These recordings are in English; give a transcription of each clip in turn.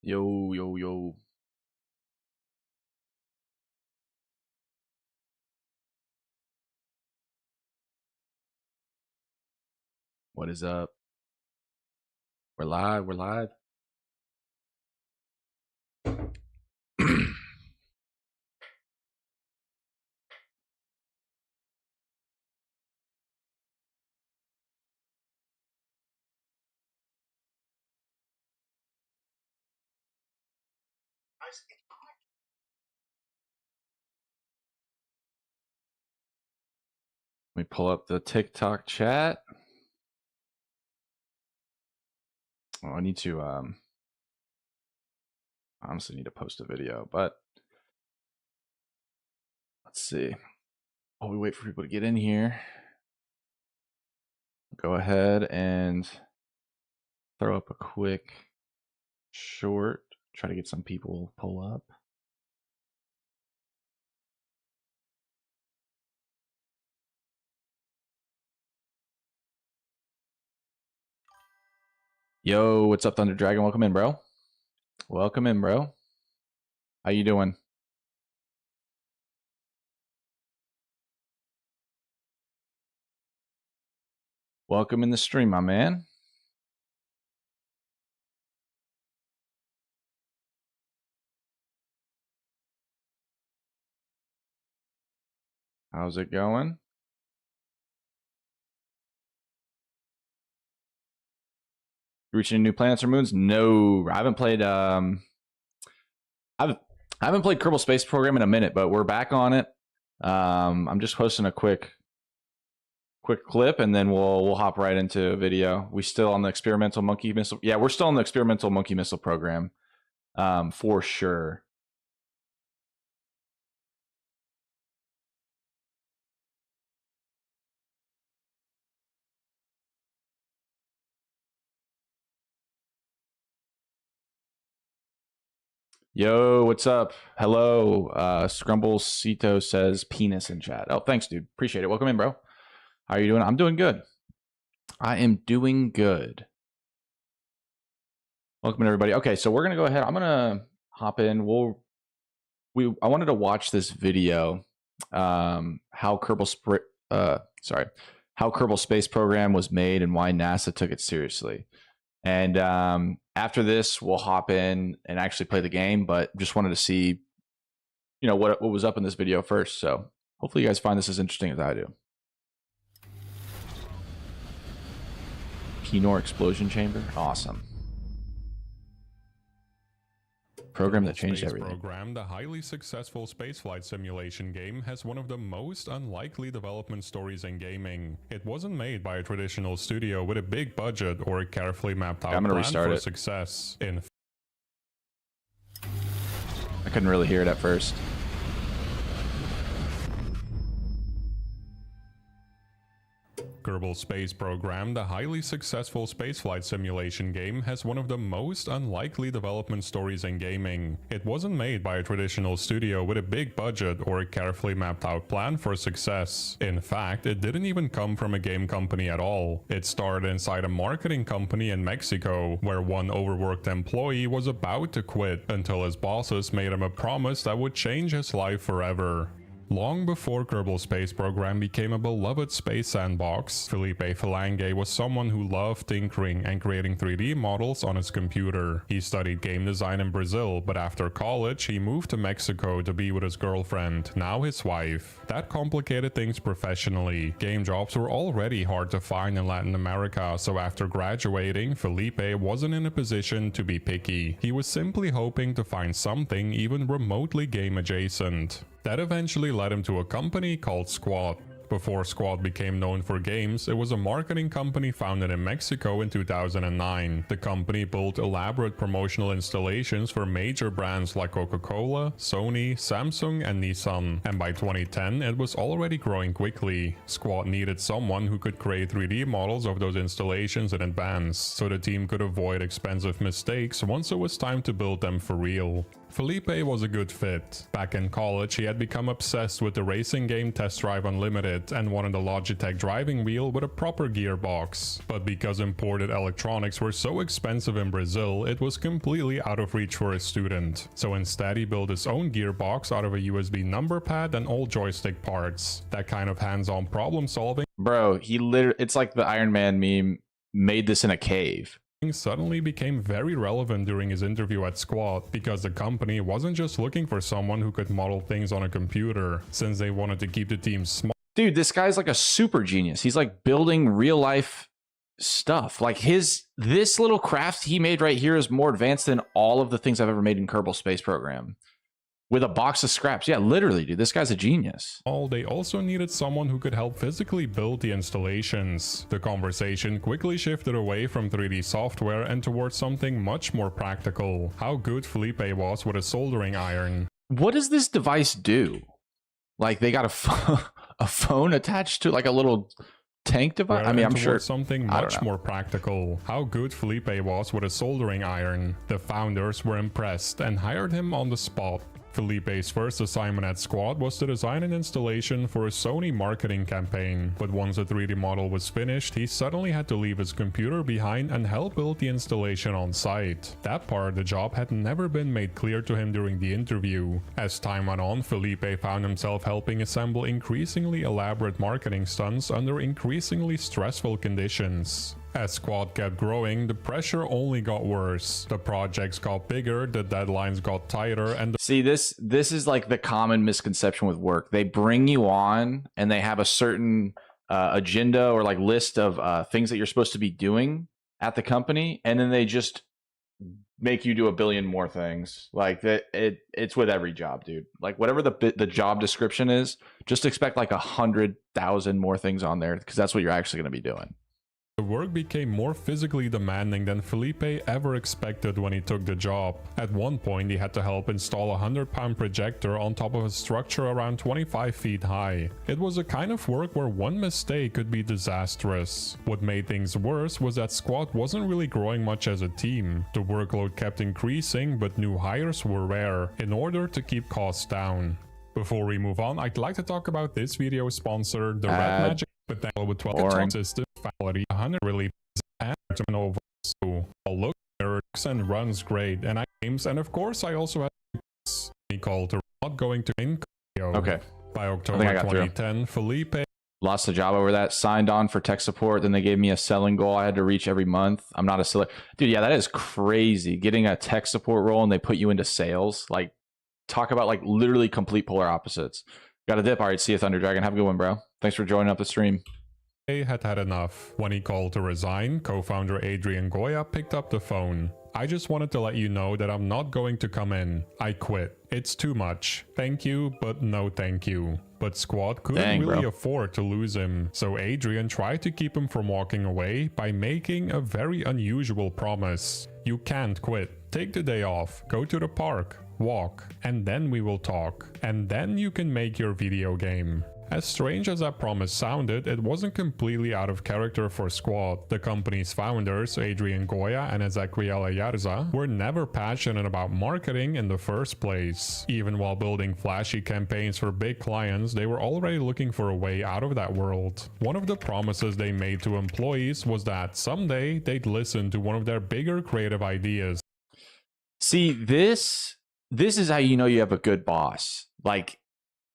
Yo, yo, yo. What is up? We're live. We're live. Let me pull up the TikTok chat. Oh, I need to honestly need to post a video, but let's see. While we wait for people to get in here, go ahead and throw up a quick short. Try to get some people pull up. Yo, what's up, Thunder Dragon? Welcome in, bro. Welcome in, bro. How you doing? Welcome in the stream, my man. How's it going? Reaching new planets or moons? No, I haven't played. I haven't played Kerbal Space Program in a minute, but we're back on it. I'm just posting a quick clip, and then we'll hop right into a video. We still on the experimental monkey missile? Yeah, we're still on the experimental monkey missile program, for sure. Yo, what's up? Hello. Scrumble Cito says penis in chat. Oh, thanks, dude. Appreciate it. Welcome in, bro. How are you doing? I'm doing good. I am doing good. Welcome in, everybody. Okay, so we're gonna go ahead. I'm gonna hop in. I wanted to watch this video, how Kerbal Space Program was made and why NASA took it seriously. And after this, we'll hop in and actually play the game. But just wanted to see, what was up in this video first. So hopefully you guys find this as interesting as I do. Kenor explosion chamber, awesome. Program that changed everything. Program, the highly successful spaceflight simulation game, has one of the most unlikely development stories in gaming. It wasn't made by a traditional studio with a big budget or a carefully mapped out plan for success. I couldn't really hear it at first. Kerbal Space Program, the highly successful spaceflight simulation game, has one of the most unlikely development stories in gaming. It wasn't made by a traditional studio with a big budget or a carefully mapped out plan for success. In fact, it didn't even come from a game company at all. It started inside a marketing company in Mexico, where one overworked employee was about to quit until his bosses made him a promise that would change his life forever. Long before Kerbal Space Program became a beloved space sandbox, Felipe Falange was someone who loved tinkering and creating 3D models on his computer. He studied game design in Brazil, but after college he moved to Mexico to be with his girlfriend, now his wife. That complicated things professionally. Game jobs were already hard to find in Latin America, so after graduating, Felipe wasn't in a position to be picky. He was simply hoping to find something even remotely game adjacent. That eventually led him to a company called Squad. Before Squad became known for games, it was a marketing company founded in Mexico in 2009. The company built elaborate promotional installations for major brands like Coca-Cola, Sony, Samsung, and Nissan. And by 2010, it was already growing quickly. Squad needed someone who could create 3D models of those installations in advance, so the team could avoid expensive mistakes once it was time to build them for real. Felipe was a good fit. Back in college, he had become obsessed with the racing game Test Drive Unlimited and wanted a Logitech driving wheel with a proper gearbox. But because imported electronics were so expensive in Brazil, it was completely out of reach for a student. So instead, he built his own gearbox out of a USB number pad and old joystick parts. That kind of hands-on problem solving, Bro, he literally, it's like the Iron Man meme, made this in a cave. suddenly became very relevant during his interview at Squad, because the company wasn't just looking for someone who could model things on a computer, since they wanted to keep the team small. Dude, this guy's like a super genius. He's like building real life stuff. Like this little craft he made right here is more advanced than all of the things I've ever made in Kerbal Space Program. With a box of scraps. Yeah, literally, dude. This guy's a genius. They also needed someone who could help physically build the installations. The conversation quickly shifted away from 3D software and towards something much more practical. How good Felipe was with a soldering iron. What does this device do? Like, they got a phone attached to like a little tank device? I mean, I'm sure something much more practical. How good Felipe was with a soldering iron. The founders were impressed and hired him on the spot. Felipe's first assignment at Squad was to design an installation for a Sony marketing campaign, but once the 3D model was finished, he suddenly had to leave his computer behind and help build the installation on site. That part of the job had never been made clear to him during the interview. As time went on, Felipe found himself helping assemble increasingly elaborate marketing stunts under increasingly stressful conditions. As Squad kept growing, the pressure only got worse. The projects got bigger, the deadlines got tighter, and see, this is like the common misconception with work. They bring you on and they have a certain agenda or like list of things that you're supposed to be doing at the company, and then they just make you do a billion more things. Like that, it's with every job, dude. Like whatever the job description is, just expect like 100,000 more things on there, because that's what you're actually going to be doing. the work became more physically demanding than Felipe ever expected when he took the job. At one point, he had to help install a 100-pound projector on top of a structure around 25 feet high. It was a kind of work where one mistake could be disastrous. What made things worse was that Squad wasn't really growing much as a team. The workload kept increasing, but new hires were rare, in order to keep costs down. Before we move on, I'd like to talk about this video sponsor, the Red Magic Potential with 12 system fatality, 100 really and over. So I'll look works and runs great, and I games, and of course I also have a call to not going to in. Okay. By October 2010, Felipe lost the job over that, signed on for tech support, then they gave me a selling goal I had to reach every month. I'm not a seller. Dude, yeah, that is crazy. Getting a tech support role and they put you into sales. Like, talk about like literally complete polar opposites. Got a dip. All right, see you, Thunder Dragon. Have a good one, bro. Thanks for joining up the stream. had had enough. When he called to resign, co-founder Adrian Goya picked up the phone. I just wanted to let you know that I'm not going to come in. I quit. It's too much. Thank you, but no thank you. But Squad couldn't really afford to lose him, so Adrian tried to keep him from walking away by making a very unusual promise. You can't quit. Take the day off, go to the park, walk, and then we will talk. And then you can make your video game. As strange as that promise sounded, it wasn't completely out of character for Squad. The company's founders, Adrian Goya and Ezequiel Ayarza, were never passionate about marketing in the first place. Even while building flashy campaigns for big clients, they were already looking for a way out of that world. One of the promises they made to employees was that someday they'd listen to one of their bigger creative ideas. See, this is how you know you have a good boss. Like,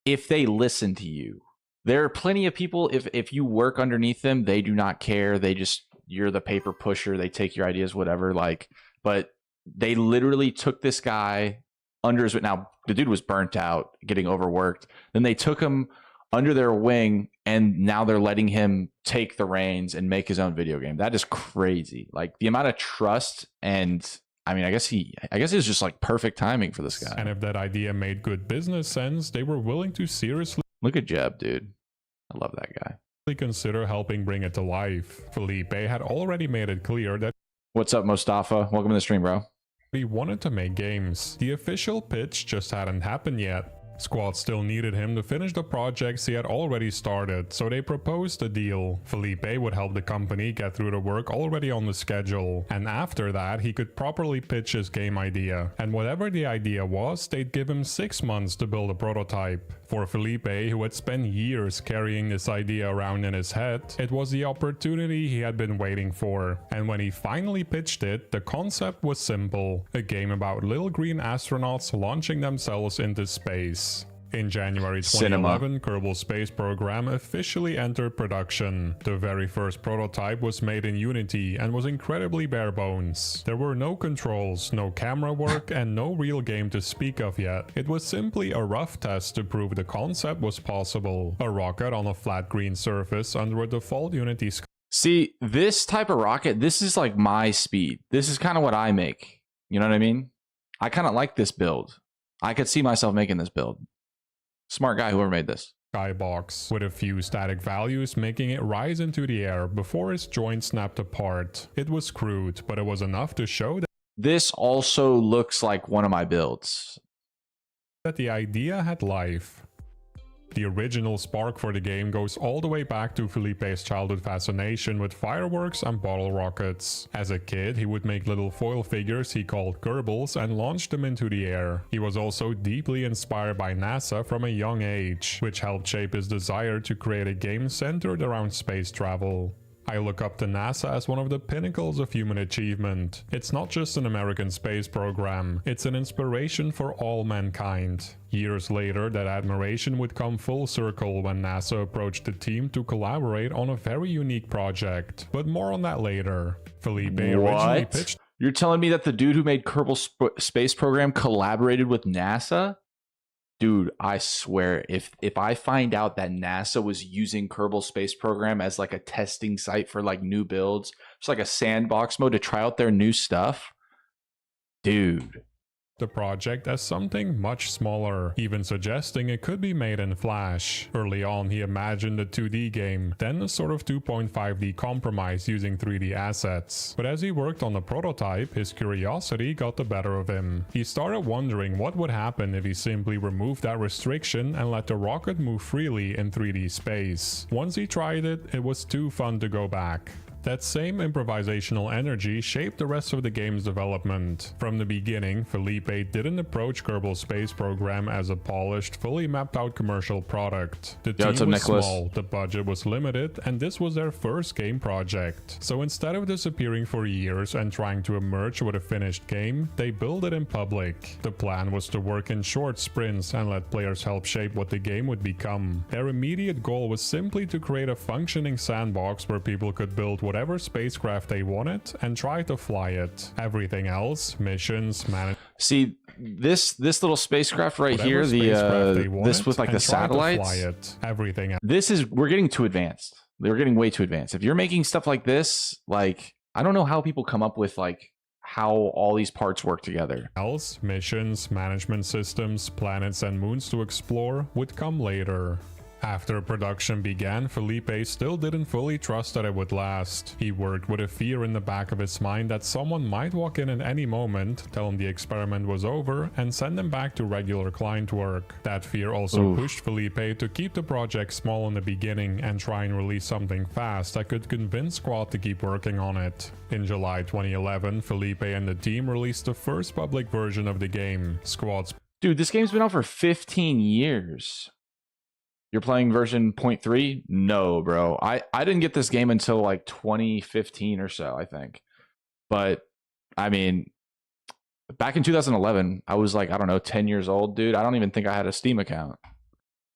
if they listen to you. There are plenty of people, if you work underneath them, they do not care. They just, you're the paper pusher. They take your ideas, whatever. Like, but they literally took this guy under his, now the dude was burnt out, getting overworked. Then they took him under their wing, and now they're letting him take the reins and make his own video game. That is crazy. Like, the amount of trust, and I mean, I guess it was just like perfect timing for this guy. And if that idea made good business sense, they were willing to seriously look at Jeb, dude. I love that guy. Consider helping bring it to life. Felipe had already made it clear that what's up, Mustafa? Welcome to the stream, bro. He wanted to make games. The official pitch just hadn't happened yet. Squad still needed him to finish the projects he had already started, so they proposed a deal. Felipe would help the company get through the work already on the schedule, and after that he could properly pitch his game idea. And whatever the idea was, they'd give him 6 months to build a prototype. For Felipe, who had spent years carrying this idea around in his head, it was the opportunity he had been waiting for. And when he finally pitched it, the concept was simple: a game about little green astronauts launching themselves into space. In January 2011, Kerbal Space Program officially entered production. The very first prototype was made in Unity and was incredibly bare bones. There were no controls, no camera work, and no real game to speak of yet. It was simply a rough test to prove the concept was possible. A rocket on a flat green surface under a default Unity sky. See, this type of rocket, this is like my speed. This is kind of what I make. You know what I mean? I kind of like this build. I could see myself making this build. Smart guy, whoever made this. Skybox, with a few static values making it rise into the air before its joint snapped apart. It was crude, but it was enough to show This also looks like one of my builds. that the idea had life. The original spark for the game goes all the way back to Felipe's childhood fascination with fireworks and bottle rockets. As a kid, he would make little foil figures he called Kerbals and launch them into the air. He was also deeply inspired by NASA from a young age, which helped shape his desire to create a game centered around space travel. I look up to NASA as one of the pinnacles of human achievement. It's not just an American space program, it's an inspiration for all mankind. Years later, that admiration would come full circle when NASA approached the team to collaborate on a very unique project. But more on that later. Felipe originally pitched. You're telling me that the dude who made Kerbal Space Program collaborated with NASA? Dude, I swear, if I find out that NASA was using Kerbal Space Program as like a testing site for like new builds, it's like a sandbox mode to try out their new stuff, dude. The project as something much smaller, even suggesting it could be made in Flash. Early on, he imagined a 2D game, then a sort of 2.5D compromise using 3D assets. But as he worked on the prototype, his curiosity got the better of him. He started wondering what would happen if he simply removed that restriction and let the rocket move freely in 3D space. Once he tried it, it was too fun to go back. That same improvisational energy shaped the rest of the game's development. From the beginning, Felipe didn't approach Kerbal Space Program as a polished, fully mapped out commercial product. The team was small, the budget was limited, and this was their first game project. So instead of disappearing for years and trying to emerge with a finished game, they built it in public. The plan was to work in short sprints and let players help shape what the game would become. Their immediate goal was simply to create a functioning sandbox where people could build whatever spacecraft they wanted and try to fly it. Everything else, missions, management. See, this little spacecraft right here, this with like the satellites. Everything else. This is, we're getting too advanced. They're getting way too advanced. If you're making stuff like this, like, I don't know how people come up with like how all these parts work together. Else, missions, management systems, planets and moons to explore would come later. After production began, Felipe still didn't fully trust that it would last. He worked with a fear in the back of his mind that someone might walk in at any moment, tell him the experiment was over, and send him back to regular client work. That fear also pushed Felipe to keep the project small in the beginning and try and release something fast that could convince Squad to keep working on it. In July 2011, Felipe and the team released the first public version of the game, Squad's. Dude, this game's been out for 15 years. You're playing version 0.3? No, bro. I didn't get this game until like 2015 or so, I think. But, I mean, back in 2011, I was like, I don't know, 10 years old, dude. I don't even think I had a Steam account.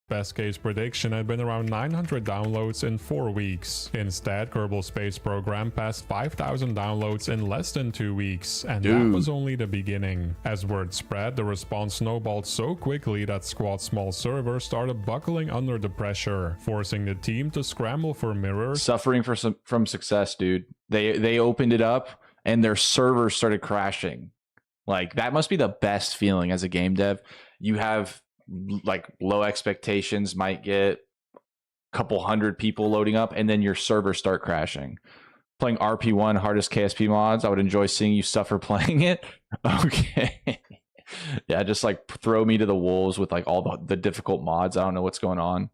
Best case prediction had been around 900 downloads in 4 weeks. Instead, Kerbal Space Program passed 5,000 downloads in less than 2 weeks, and that was only the beginning. As word spread, the response snowballed so quickly that Squad's small server started buckling under the pressure, forcing the team to scramble for mirrors. Suffering from success, dude. They opened it up, and their servers started crashing. Like, that must be the best feeling as a game dev. You have like low expectations, might get a couple hundred people loading up, and then your servers start crashing. Playing RP1 hardest KSP mods, I would enjoy seeing you suffer playing it. Okay. Yeah, just like throw me to the wolves with like all the difficult mods. I don't know what's going on.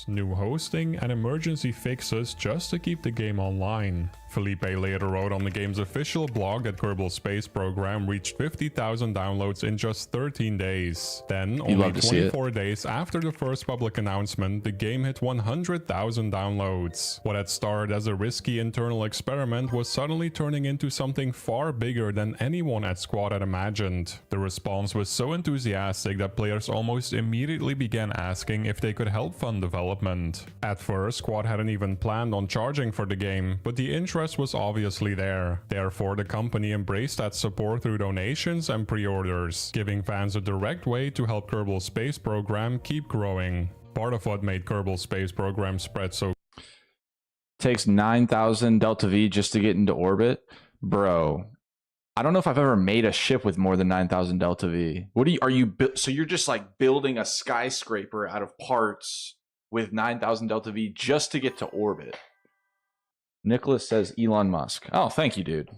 New hosting, and emergency fixes just to keep the game online. Felipe later wrote on the game's official blog that Kerbal Space Program reached 50,000 downloads in just 13 days. Then, only 24 days after the first public announcement, the game hit 100,000 downloads. What had started as a risky internal experiment was suddenly turning into something far bigger than anyone at Squad had imagined. The response was so enthusiastic that players almost immediately began asking if they could help fund development. At first, Squad hadn't even planned on charging for the game, but the interest was obviously there. Therefore, the company embraced that support through donations and pre-orders, giving fans a direct way to help Kerbal Space Program keep growing. Part of what made Kerbal Space Program spread so takes 9,000 Delta V just to get into orbit. Bro, I don't know if I've ever made a ship with more than 9,000 Delta V. What are you so you're just like building a skyscraper out of parts with 9,000 Delta V just to get to orbit. Nicholas says Elon Musk. Oh, thank you, dude.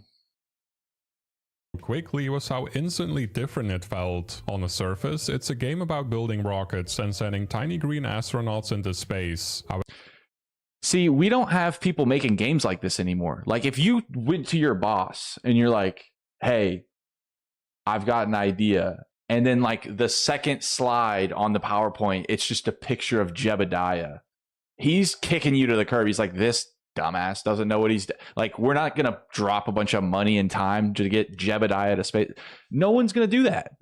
Quickly was how instantly different it felt. On the surface, it's a game about building rockets and sending tiny green astronauts into space. See, we don't have people making games like this anymore. Like, if you went to your boss and you're like, hey, I've got an idea, and then like the second slide on the PowerPoint, it's just a picture of Jebediah. He's kicking you to the curb. He's like, this dumbass doesn't know what he's like. We're not gonna drop a bunch of money and time to get Jebediah to space. No one's gonna do that.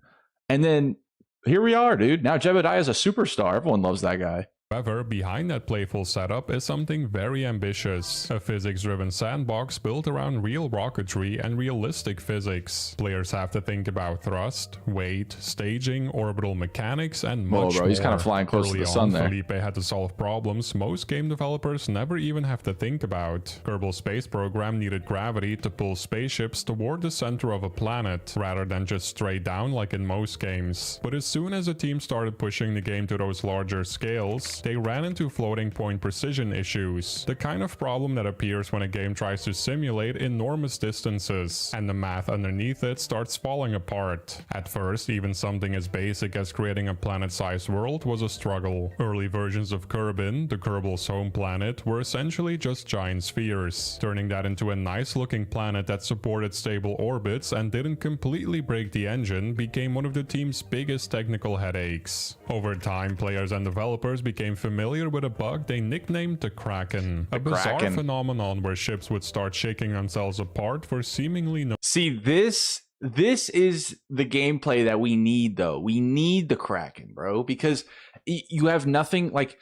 And then here we are, dude. Now Jebediah is a superstar. Everyone loves that guy. However, behind that playful setup is something very ambitious. A physics-driven sandbox built around real rocketry and realistic physics. Players have to think about thrust, weight, staging, orbital mechanics, and much more. He's kind of flying close to the sun there. Felipe had to solve problems most game developers never even have to think about. Kerbal Space Program needed gravity to pull spaceships toward the center of a planet, rather than just straight down like in most games. But as soon as the team started pushing the game to those larger scales, they ran into floating point precision issues, the kind of problem that appears when a game tries to simulate enormous distances, and the math underneath it starts falling apart. At first, even something as basic as creating a planet-sized world was a struggle. Early versions of Kerbin, the Kerbal's home planet, were essentially just giant spheres. Turning that into a nice-looking planet that supported stable orbits and didn't completely break the engine became one of the team's biggest technical headaches. Over time, players and developers became familiar with a bug they nicknamed the Kraken, a bizarre phenomenon where ships would start shaking themselves apart for seemingly no— See, this is the gameplay that we need, though. We need the Kraken, bro, because you have nothing like.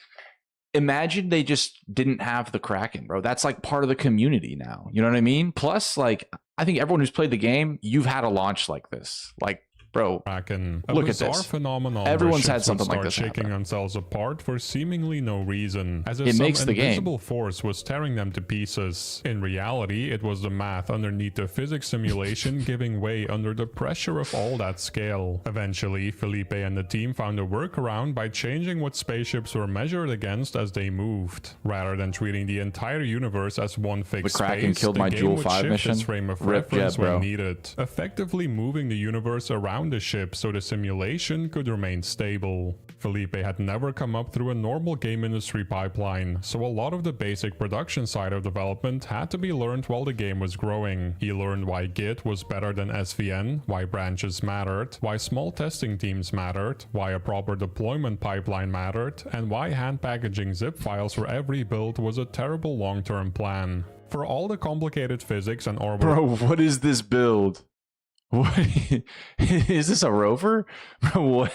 Imagine they just didn't have the Kraken, bro. That's like part of the community now. You know what I mean? Plus, like, I think everyone who's played the game, you've had a launch like this. Like, bro, look at this phenomenon. Everyone's had something like this shaking themselves apart for seemingly no reason, as if it some makes the invisible game. force was tearing them to pieces. In reality, it was the math underneath the physics simulation giving way under the pressure of all that scale. Eventually, Felipe and the team found a workaround by changing what spaceships were measured against as they moved. Rather than treating the entire universe as one fixed the Kraken space, killed the my game Jewel would 5 shift mission. its frame of reference when needed, effectively moving the universe around the ship so the simulation could remain stable. Felipe had never come up through a normal game industry pipeline, so a lot of the basic production side of development had to be learned while the game was growing. He learned why Git was better than SVN, why branches mattered, why small testing teams mattered, why a proper deployment pipeline mattered, and why hand packaging zip files for every build was a terrible long-term plan. For all the complicated physics and orbital— Bro, what is this build? What is this, a rover? What?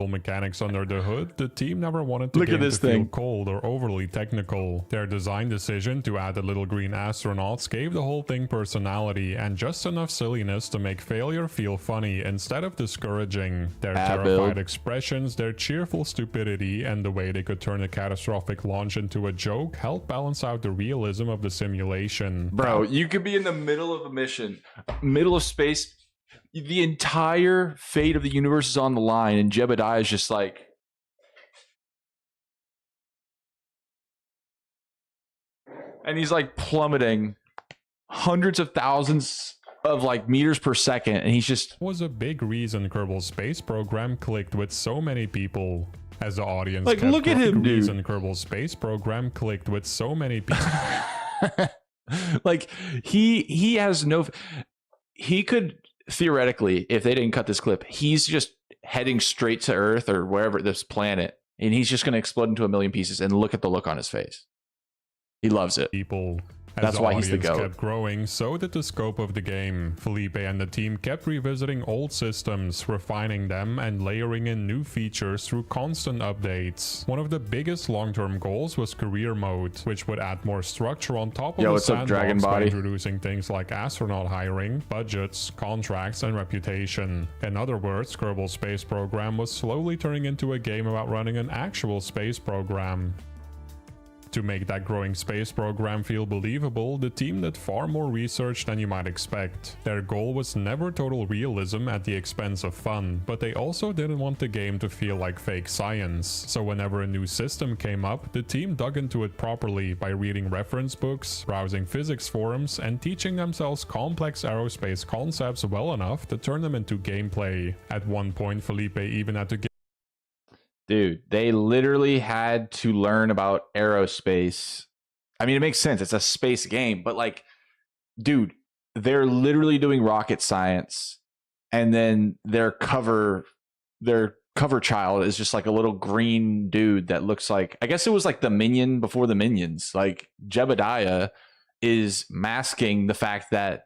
mechanics under the hood, the team never wanted the game to feel cold or overly technical. Their design decision to add the little green astronauts gave the whole thing personality and just enough silliness to make failure feel funny instead of discouraging. Their terrified expressions, their cheerful stupidity, and the way they could turn a catastrophic launch into a joke helped balance out the realism of the simulation. Bro, you could be in the middle of a mission, middle of space, the entire fate of the universe is on the line, and Jebediah is just like, and he's like plummeting hundreds of thousands of like meters per second, and he's just Was a big reason Kerbal Space Program clicked with so many people. As the audience like, kept look at him, dude. reason Kerbal Space Program clicked with so many people. Like he has no. He could theoretically, if they didn't cut this clip, he's just heading straight to Earth or wherever, this planet, and he's just going to explode into a million pieces. And look at the look on his face. He loves it. People. As That's the why he's the audience GOAT. kept growing, so did the scope of the game. Felipe and the team kept revisiting old systems, refining them, and layering in new features through constant updates. One of the biggest long-term goals was career mode, which would add more structure on top of the what's up, Dragon sandbox by Body? introducing things like astronaut hiring, budgets, contracts, and reputation. In other words, Kerbal Space Program was slowly turning into a game about running an actual space program. To make that growing space program feel believable, the team did far more research than you might expect. Their goal was never total realism at the expense of fun, but they also didn't want the game to feel like fake science. So whenever a new system came up, the team dug into it properly by reading reference books, browsing physics forums, and teaching themselves complex aerospace concepts well enough to turn them into gameplay. At one point, Felipe even had to Dude, they literally had to learn about aerospace. I mean, it makes sense. It's a space game, but like, dude, they're literally doing rocket science, and then their cover child is just like a little green dude that looks like, I guess it was like the Minion before the Minions. Like Jebediah is masking the fact that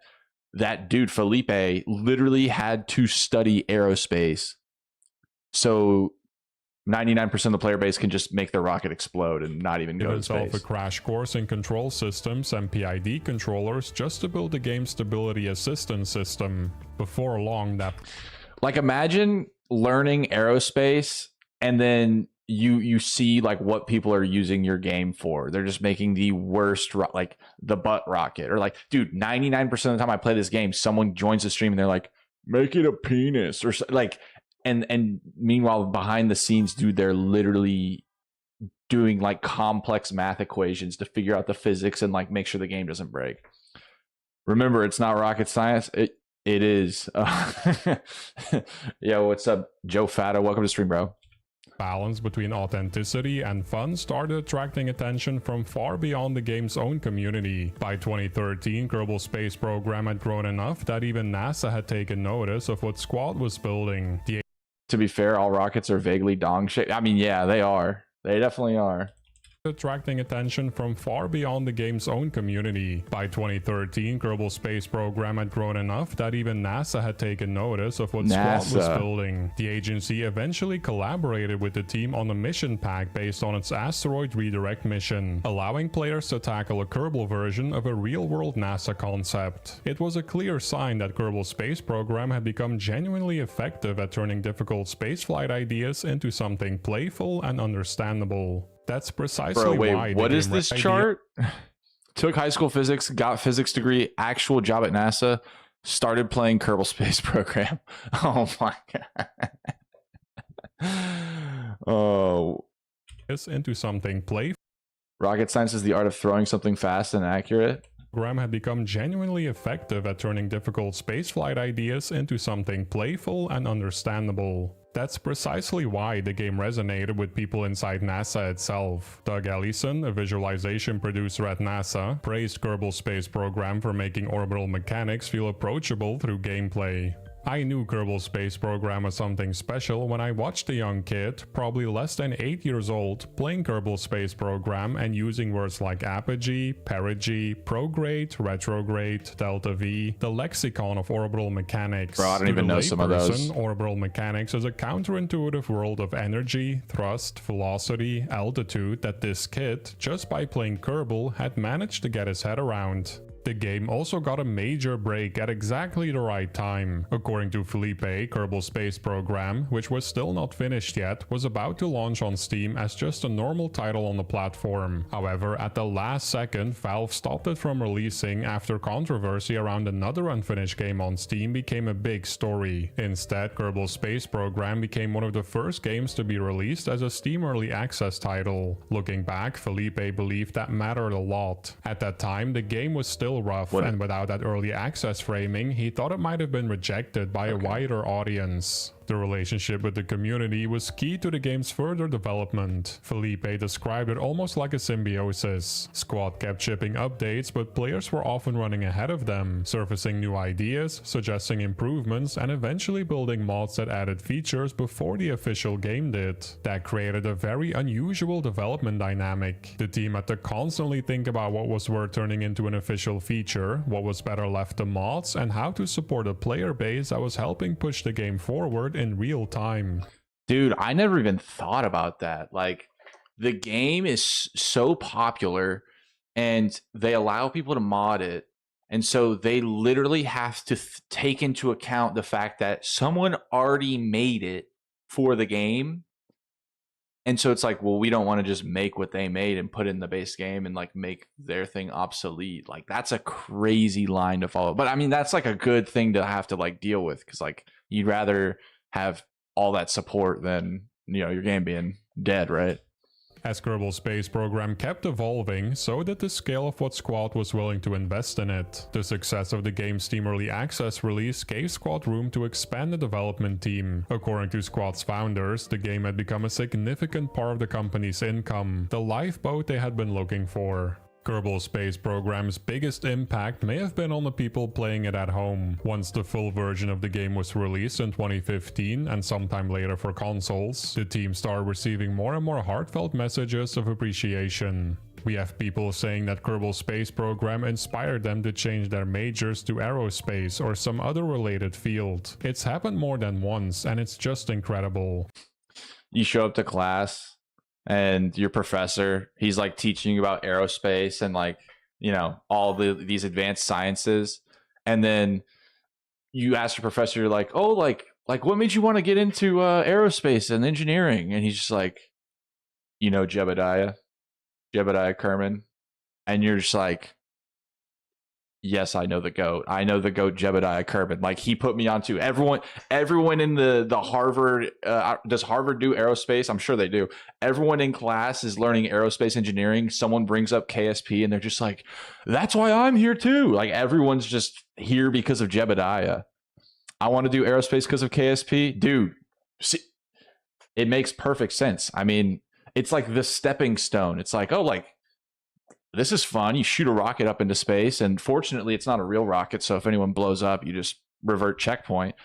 that dude Felipe literally had to study aerospace. So 99% of the player base can just make their rocket explode and not even go to himself space. a crash course in control systems and PID controllers just to build the game's stability assistance system. Before long, that... Like, imagine learning aerospace and then you see like what people are using your game for. They're just making the worst, like the butt rocket, or like, dude, 99% of the time I play this game, someone joins the stream and they're like, make it a penis, or like. And meanwhile, behind the scenes, dude, they're literally doing like complex math equations to figure out the physics and like make sure the game doesn't break. Remember, it's not rocket science. It is. Yo, what's up, Joe Fata? Welcome to stream, bro. Balance between authenticity and fun started attracting attention from far beyond the game's own community. By 2013, Kerbal Space Program had grown enough that even NASA had taken notice of what Squad was building. To be fair, all rockets are vaguely dong shaped. I mean, yeah, they are. They definitely are. Attracting attention from far beyond the game's own community. By 2013, Kerbal Space Program had grown enough that even NASA had taken notice of what Squad was building. The agency eventually collaborated with the team on a mission pack based on its asteroid redirect mission, allowing players to tackle a Kerbal version of a real-world NASA concept. It was a clear sign that Kerbal Space Program had become genuinely effective at turning difficult spaceflight ideas into something playful and understandable. That's precisely why. What is this chart? Took high school physics, got physics degree, actual job at NASA, started playing Kerbal Space Program. Oh my god. Oh. This into something playful. Rocket science is the art of throwing something fast and accurate. Program had become genuinely effective at turning difficult spaceflight ideas into something playful and understandable. That's precisely why the game resonated with people inside NASA itself. Doug Ellison, a visualization producer at NASA, praised Kerbal Space Program for making orbital mechanics feel approachable through gameplay. I knew Kerbal Space Program was something special when I watched a young kid, probably less than 8 years old, playing Kerbal Space Program and using words like apogee, perigee, prograde, retrograde, delta V, the lexicon of orbital mechanics. Bro, I don't even know some of those. Orbital mechanics is a counterintuitive world of energy, thrust, velocity, altitude that this kid, just by playing Kerbal, had managed to get his head around. The game also got a major break at exactly the right time. According to Felipe, Kerbal Space Program, which was still not finished yet, was about to launch on Steam as just a normal title on the platform. However, at the last second, Valve stopped it from releasing after controversy around another unfinished game on Steam became a big story. Instead, Kerbal Space Program became one of the first games to be released as a Steam Early Access title. Looking back, Felipe believed that mattered a lot. At that time, the game was still still rough, and without that early access framing, he thought it might have been rejected by a wider audience. The relationship with the community was key to the game's further development. Felipe described it almost like a symbiosis. Squad kept shipping updates, but players were often running ahead of them, surfacing new ideas, suggesting improvements, and eventually building mods that added features before the official game did. That created a very unusual development dynamic. The team had to constantly think about what was worth turning into an official feature, what was better left to mods, and how to support a player base that was helping push the game forward in real time. Dude, I never even thought about that. Like, the game is so popular and they allow people to mod it, and so they literally have to take into account the fact that someone already made it for the game. And so it's like, well, we don't want to just make what they made and put it in the base game and like make their thing obsolete. Like, that's a crazy line to follow. But I mean, that's like a good thing to have to like deal with, because like you'd rather have all that support than, you know, your game being dead, right? As Kerbal Space Program kept evolving, so did the scale of what Squad was willing to invest in it. The success of the game's Steam Early Access release gave Squad room to expand the development team. According to Squad's founders, the game had become a significant part of the company's income, the lifeboat they had been looking for. Kerbal Space Program's biggest impact may have been on the people playing it at home. Once the full version of the game was released in 2015 and sometime later for consoles, the team started receiving more and more heartfelt messages of appreciation. We have people saying that Kerbal Space Program inspired them to change their majors to aerospace or some other related field. It's happened more than once, and it's just incredible. You show up to class and your professor, he's like teaching you about aerospace and like, you know, all these advanced sciences, and then you ask your professor, you're like, oh, like what made you want to get into aerospace and engineering? And he's just like, you know, Jebediah Kerman. And you're just like, yes, I know the GOAT. I know the GOAT, Jebediah Kerman. Like, he put me onto everyone in the Harvard. Does Harvard do aerospace? I'm sure they do. Everyone in class is learning aerospace engineering. Someone brings up KSP and they're just like, that's why I'm here too. Like, everyone's just here because of Jebediah. I want to do aerospace because of KSP. Dude, see, it makes perfect sense. I mean, it's like the stepping stone. It's like, oh, like, this is fun. You shoot a rocket up into space, and fortunately, it's not a real rocket. So if anyone blows up, you just revert checkpoint,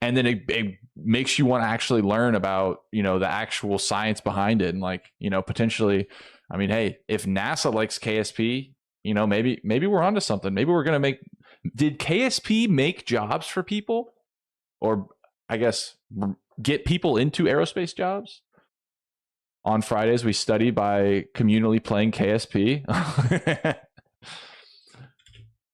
and then it makes you want to actually learn about, you know, the actual science behind it, and like, you know, potentially, I mean, hey, if NASA likes KSP, you know, maybe we're onto something. Maybe we're gonna make. Did KSP make jobs for people, or I guess get people into aerospace jobs? On Fridays, we study by communally playing KSP.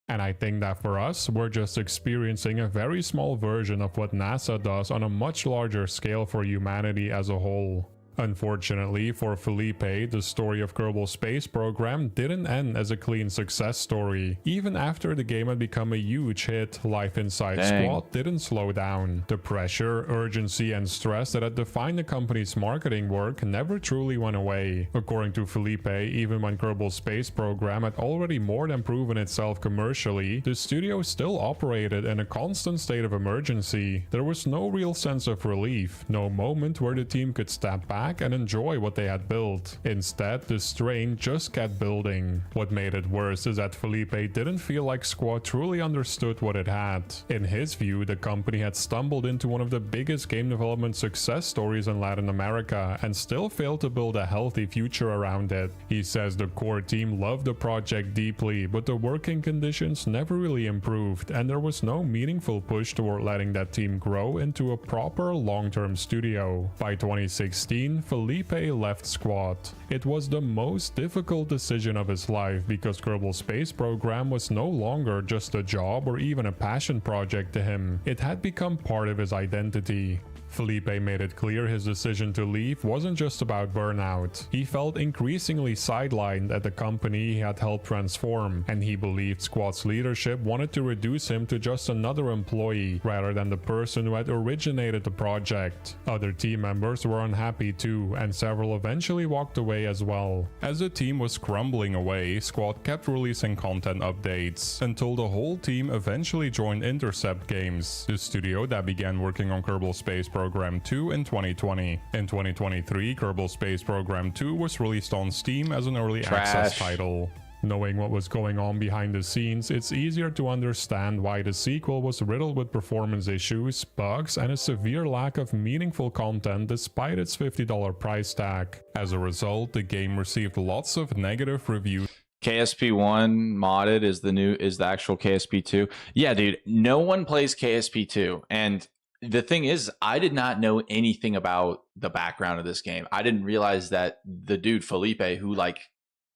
And I think that for us, we're just experiencing a very small version of what NASA does on a much larger scale for humanity as a whole. Unfortunately for Felipe, the story of Kerbal Space Program didn't end as a clean success story. Even after the game had become a huge hit, life inside Squad didn't slow down. The pressure, urgency, and stress that had defined the company's marketing work never truly went away. According to Felipe, even when Kerbal Space Program had already more than proven itself commercially, the studio still operated in a constant state of emergency. There was no real sense of relief, no moment where the team could step back and enjoy what they had built. Instead, the strain just kept building. What made it worse is that Felipe didn't feel like Squad truly understood what it had. In his view, the company had stumbled into one of the biggest game development success stories in Latin America and still failed to build a healthy future around it. He says the core team loved the project deeply, but the working conditions never really improved, and there was no meaningful push toward letting that team grow into a proper long-term studio. By 2016, Felipe left Squad. It was the most difficult decision of his life because Kerbal Space Program was no longer just a job or even a passion project to him. It had become part of his identity. Felipe made it clear his decision to leave wasn't just about burnout. He felt increasingly sidelined at the company he had helped transform, and he believed Squad's leadership wanted to reduce him to just another employee rather than the person who had originated the project. Other team members were unhappy too, and several eventually walked away as well. As the team was crumbling away, Squad kept releasing content updates, until the whole team eventually joined Intercept Games, the studio that began working on Kerbal Space Program 2 in 2020. In 2023, Kerbal Space Program 2 was released on Steam as an early access title. Knowing what was going on behind the scenes, it's easier to understand why the sequel was riddled with performance issues, bugs, and a severe lack of meaningful content despite its $50 price tag. As a result, the game received lots of negative reviews. KSP1 modded is the actual KSP2. Yeah, dude, no one plays KSP2, and the thing is, I did not know anything about the background of this game. I didn't realize that the dude Felipe, who like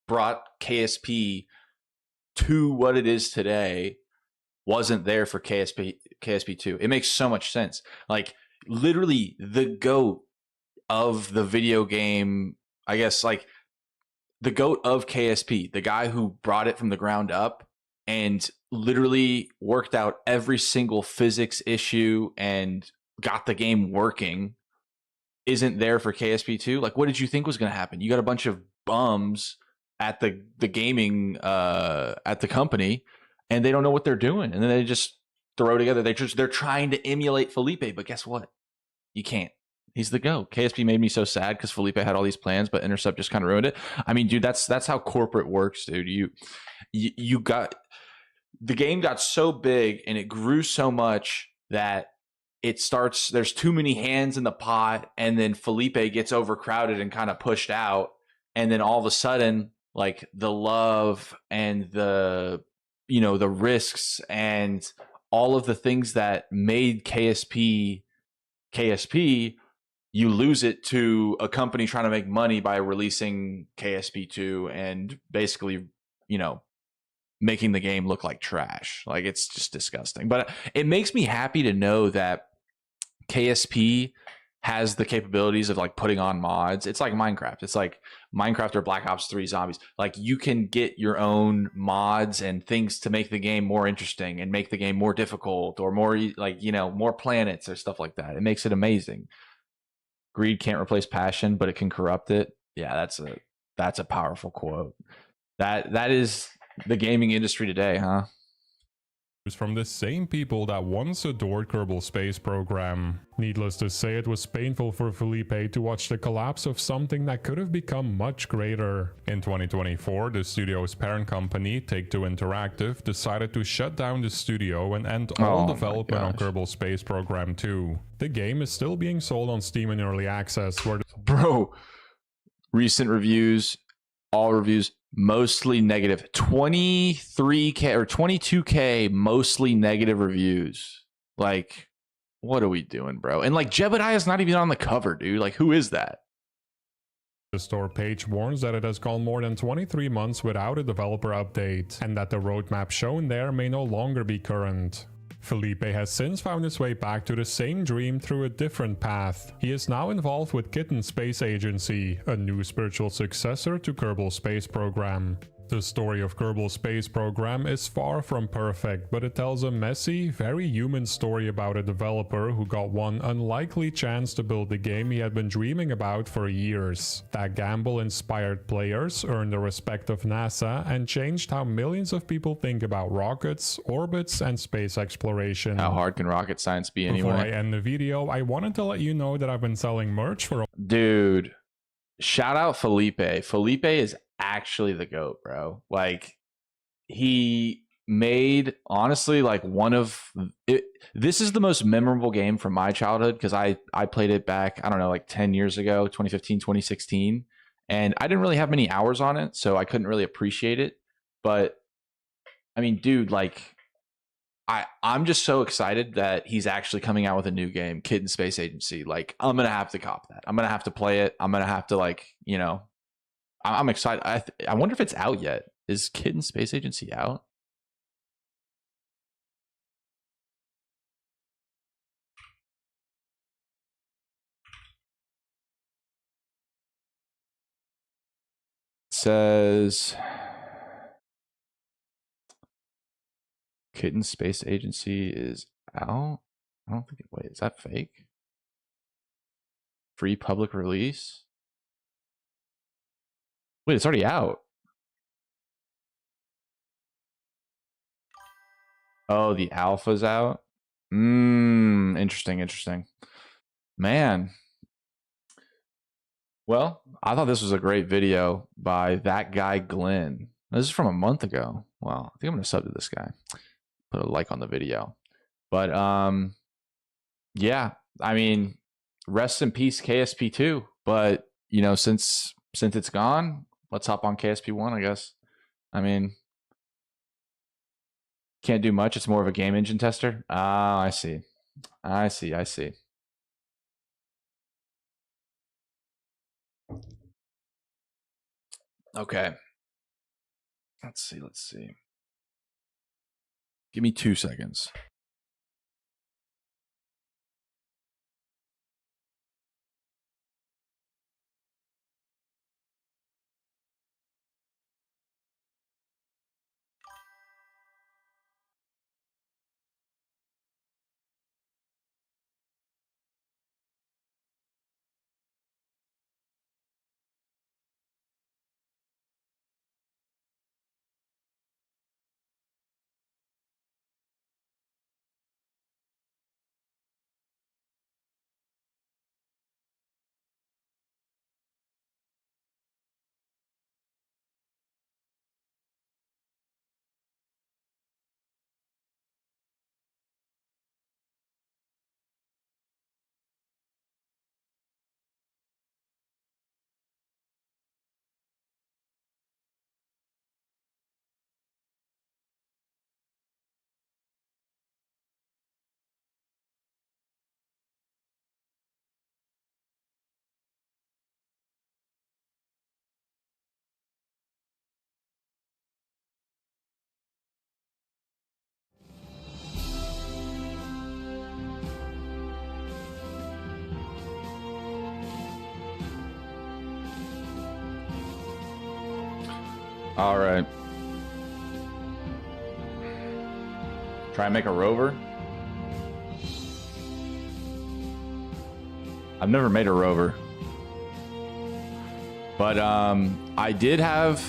brought KSP to what it is today, wasn't there for KSP2. It makes so much sense. Like literally the GOAT of the video game, I guess, like the GOAT of KSP, the guy who brought it from the ground up and literally worked out every single physics issue and got the game working, isn't there for KSP2. Like, what did you think was going to happen? You got a bunch of bums at the gaming at the company, and they don't know what they're doing, and then they just throw together. They're trying to emulate Felipe, but guess what? You can't. He's the GOAT. KSP made me so sad because Felipe had all these plans, but Intercept just kind of ruined it. I mean, dude, that's how corporate works, dude. You got the game got so big and it grew so much that there's too many hands in the pot, and then Felipe gets overcrowded and kind of pushed out, and then all of a sudden, like the love and the risks and all of the things that made KSP, you lose it to a company trying to make money by releasing KSP2 and basically, making the game look like trash. Like, it's just disgusting. But it makes me happy to know that KSP has the capabilities of like putting on mods. It's like Minecraft. It's like Minecraft or Black Ops 3 Zombies. Like, you can get your own mods and things to make the game more interesting and make the game more difficult, or more like, more planets or stuff like that. It makes it amazing. Greed can't replace passion, but it can corrupt it. Yeah, that's a powerful quote. That is the gaming industry today, huh? From the same people that once adored Kerbal Space Program. Needless to say, it was painful for Felipe to watch the collapse of something that could have become much greater. In 2024, the studio's parent company, Take-Two Interactive, decided to shut down the studio and end all development on Kerbal Space Program 2. The game is still being sold on Steam in early access, Bro, recent reviews, all reviews, mostly negative. 23K or 22K, mostly negative reviews. Like, what are we doing, bro? And like, Jebediah is not even on the cover, dude. Like, who is that? The store page warns that it has gone more than 23 months without a developer update, and that the roadmap shown there may no longer be current. Felipe has since found his way back to the same dream through a different path. He is now involved with Kitten Space Agency, a new spiritual successor to Kerbal Space Program. The story of Kerbal Space Program is far from perfect, but it tells a messy, very human story about a developer who got one unlikely chance to build the game he had been dreaming about for years. That gamble inspired players, earned the respect of NASA, and changed how millions of people think about rockets, orbits, and space exploration. How hard can rocket science be anyway? Before I end the video, I wanted to let you know that I've been selling merch for... Dude, shout out Felipe. Felipe is actually the GOAT, bro. Like, he made, honestly, like one of it. This is the most memorable game from my childhood because I played it back, I don't know, like 10 years ago, 2015, 2016. And I didn't really have many hours on it, so I couldn't really appreciate it. But I mean, dude, like, I'm just so excited that he's actually coming out with a new game, Kid in Space Agency. Like, I'm gonna have to cop that. I'm gonna have to play it. I'm gonna have to, like, I'm excited. I wonder if it's out yet. Is Kid in Space Agency out? says Kitten Space Agency is out. I don't think it. Wait, is that fake? Free public release? Wait, it's already out. Oh, the alpha's out? Interesting. Man. Well, I thought this was a great video by that guy, Glenn. This is from a month ago. Wow, I think I'm going to sub to this guy. Put a like on the video. But, yeah, I mean, rest in peace, KSP2. But, you know, since it's gone, let's hop on KSP1, I guess. I mean, can't do much. It's more of a game engine tester. Ah, I see. Okay. Let's see. Give me 2 seconds. All right. Try and make a rover. I've never made a rover. But I did have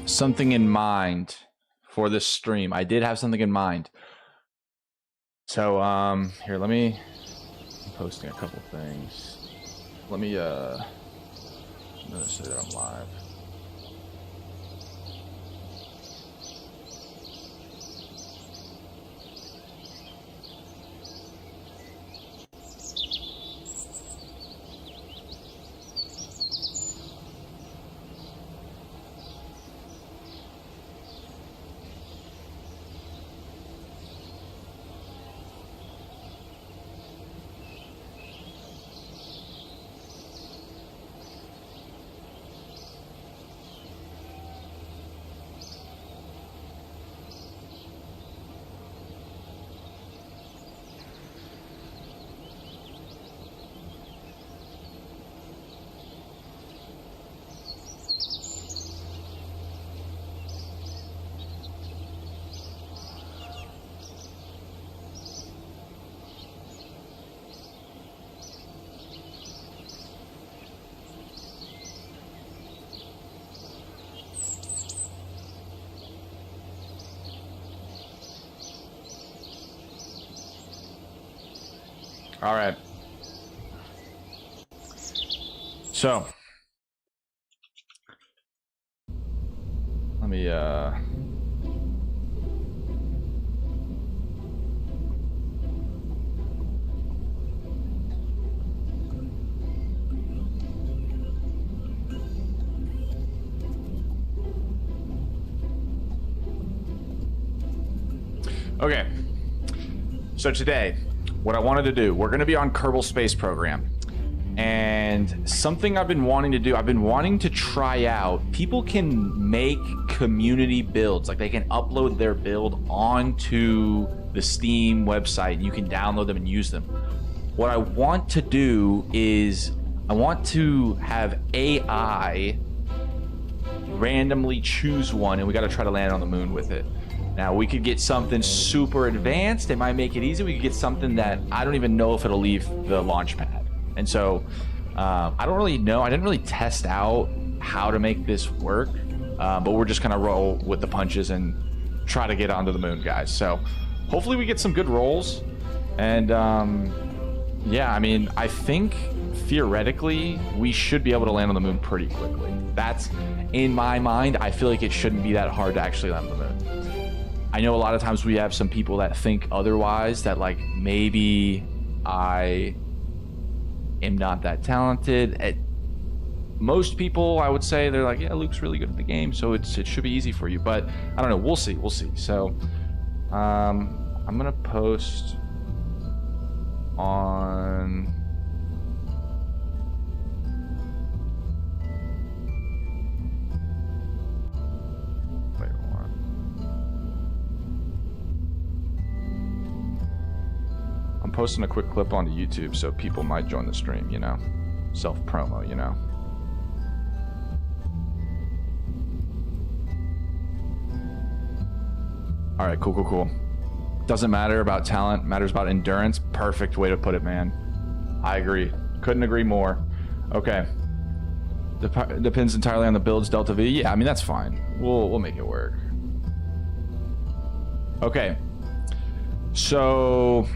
something in mind for this stream. I did have something in mind. So here, I'm posting a couple things. Let me say that I'm live. All right. So, let me okay. So today, what I wanted to do, we're going to be on Kerbal Space Program. And something I've been wanting to do, I've been wanting to try out, people can make community builds, like they can upload their build onto the Steam website and you can download them and use them. What I want to do is I want to have AI randomly choose one, and we got to try to land on the moon with it. Now, we could get something super advanced. It might make it easy. We could get something that I don't even know if it'll leave the launch pad. And so I don't really know. I didn't really test out how to make this work, but we're just going to roll with the punches and try to get onto the moon, guys. So hopefully we get some good rolls. And yeah, I mean, I think theoretically we should be able to land on the moon pretty quickly. That's in my mind. I feel like it shouldn't be that hard to actually land on the moon. I know a lot of times we have some people that think otherwise, that like maybe I am not that talented. Most people, I would say, they're like, yeah, Luke's really good at the game, so it should be easy for you. But I don't know. We'll see. So I'm gonna post on. I'm posting a quick clip onto YouTube, so people might join the stream, you know? Self-promo, you know? Alright, cool. Doesn't matter about talent, matters about endurance. Perfect way to put it, man. I agree. Couldn't agree more. Okay. Depends entirely on the build's Delta V. Yeah, I mean, that's fine. We'll make it work. Okay. So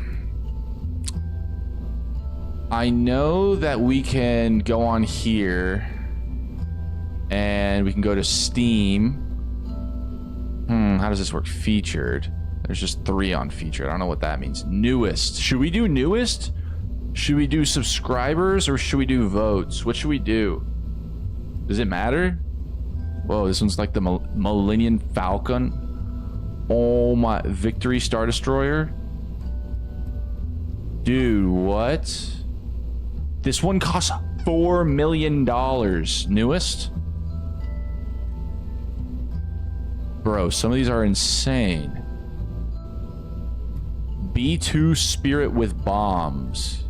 I know that we can go on here and we can go to Steam. How does this work? Featured. There's just 3 on featured. I don't know what that means. Newest. Should we do newest? Should we do subscribers or should we do votes? What should we do? Does it matter? Whoa, this one's like the Millennium Falcon. Oh my, Victory Star Destroyer. Dude, what? This one costs $4 million. Newest? Bro, some of these are insane. B2 Spirit with bombs.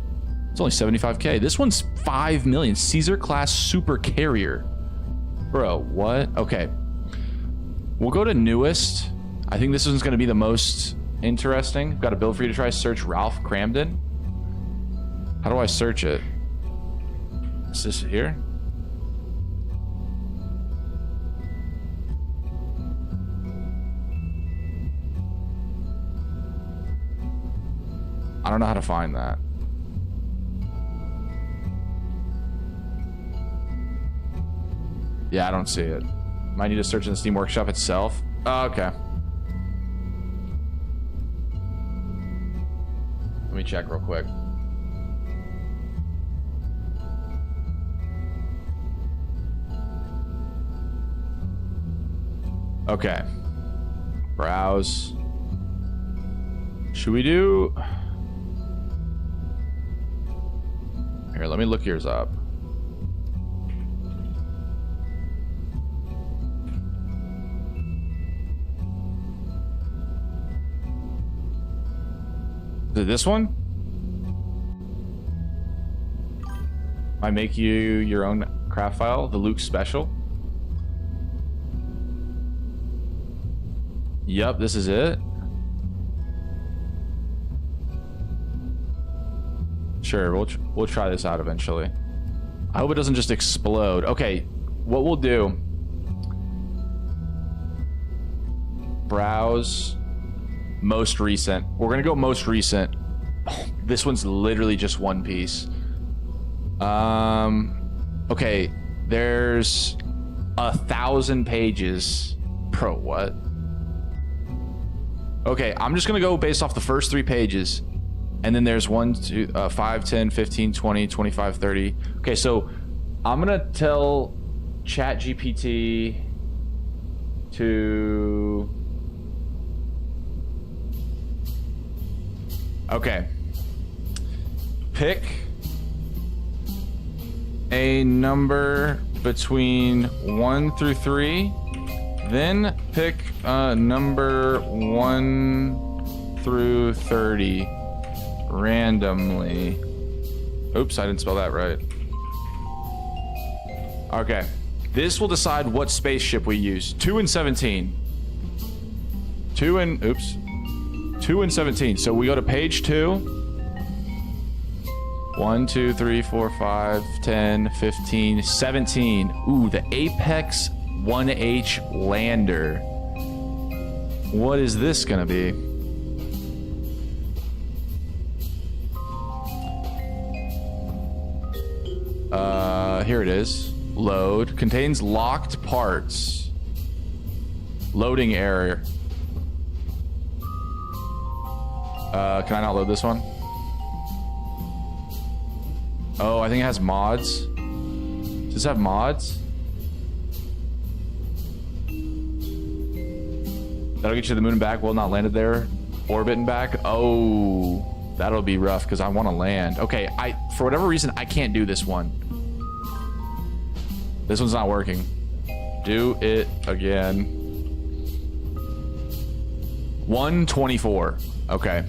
It's only 75k. This one's 5 million. Caesar class super carrier. Bro, what? Okay. We'll go to newest. I think this one's going to be the most interesting. Got a build for you to try. Search Ralph Cramden. How do I search it? Is this here? I don't know how to find that. Yeah, I don't see it. Might need to search in the Steam Workshop itself. Oh, okay. Let me check real quick. Okay. Browse. Should we do... Here, let me look yours up. Is it this one? I make you your own craft file, the Luke special. Yep, this is it. Sure, we'll try this out eventually. I hope it doesn't just explode. Okay, what we'll do... Browse... Most recent. We're gonna go most recent. Oh, this one's literally just one piece. Okay, there's 1,000 pages. Bro, what? Okay, I'm just gonna go based off the first 3 pages. And then there's 1, 2, 5, 10, 15, 20, 25, 30. Okay, so I'm gonna tell ChatGPT to... Okay. Pick a number between 1 through 3. Then pick a number 1 through 30 randomly. Oops, I didn't spell that right. Okay. This will decide what spaceship we use. 2 and 17. 2 and 17. So we go to page 2. 1, 2, 3, 4, 5, 10, 15, 17. Ooh, the Apex 1H lander. What is this gonna be? Here it is. Load. Contains locked parts. Loading error. Can I not load this one? Oh, I think it has mods. Does this have mods? That'll get you to the moon and back. Well, not landed there. Orbit and back. Oh, that'll be rough because I want to land. Okay, for whatever reason, I can't do this one. This one's not working. Do it again. 124. Okay.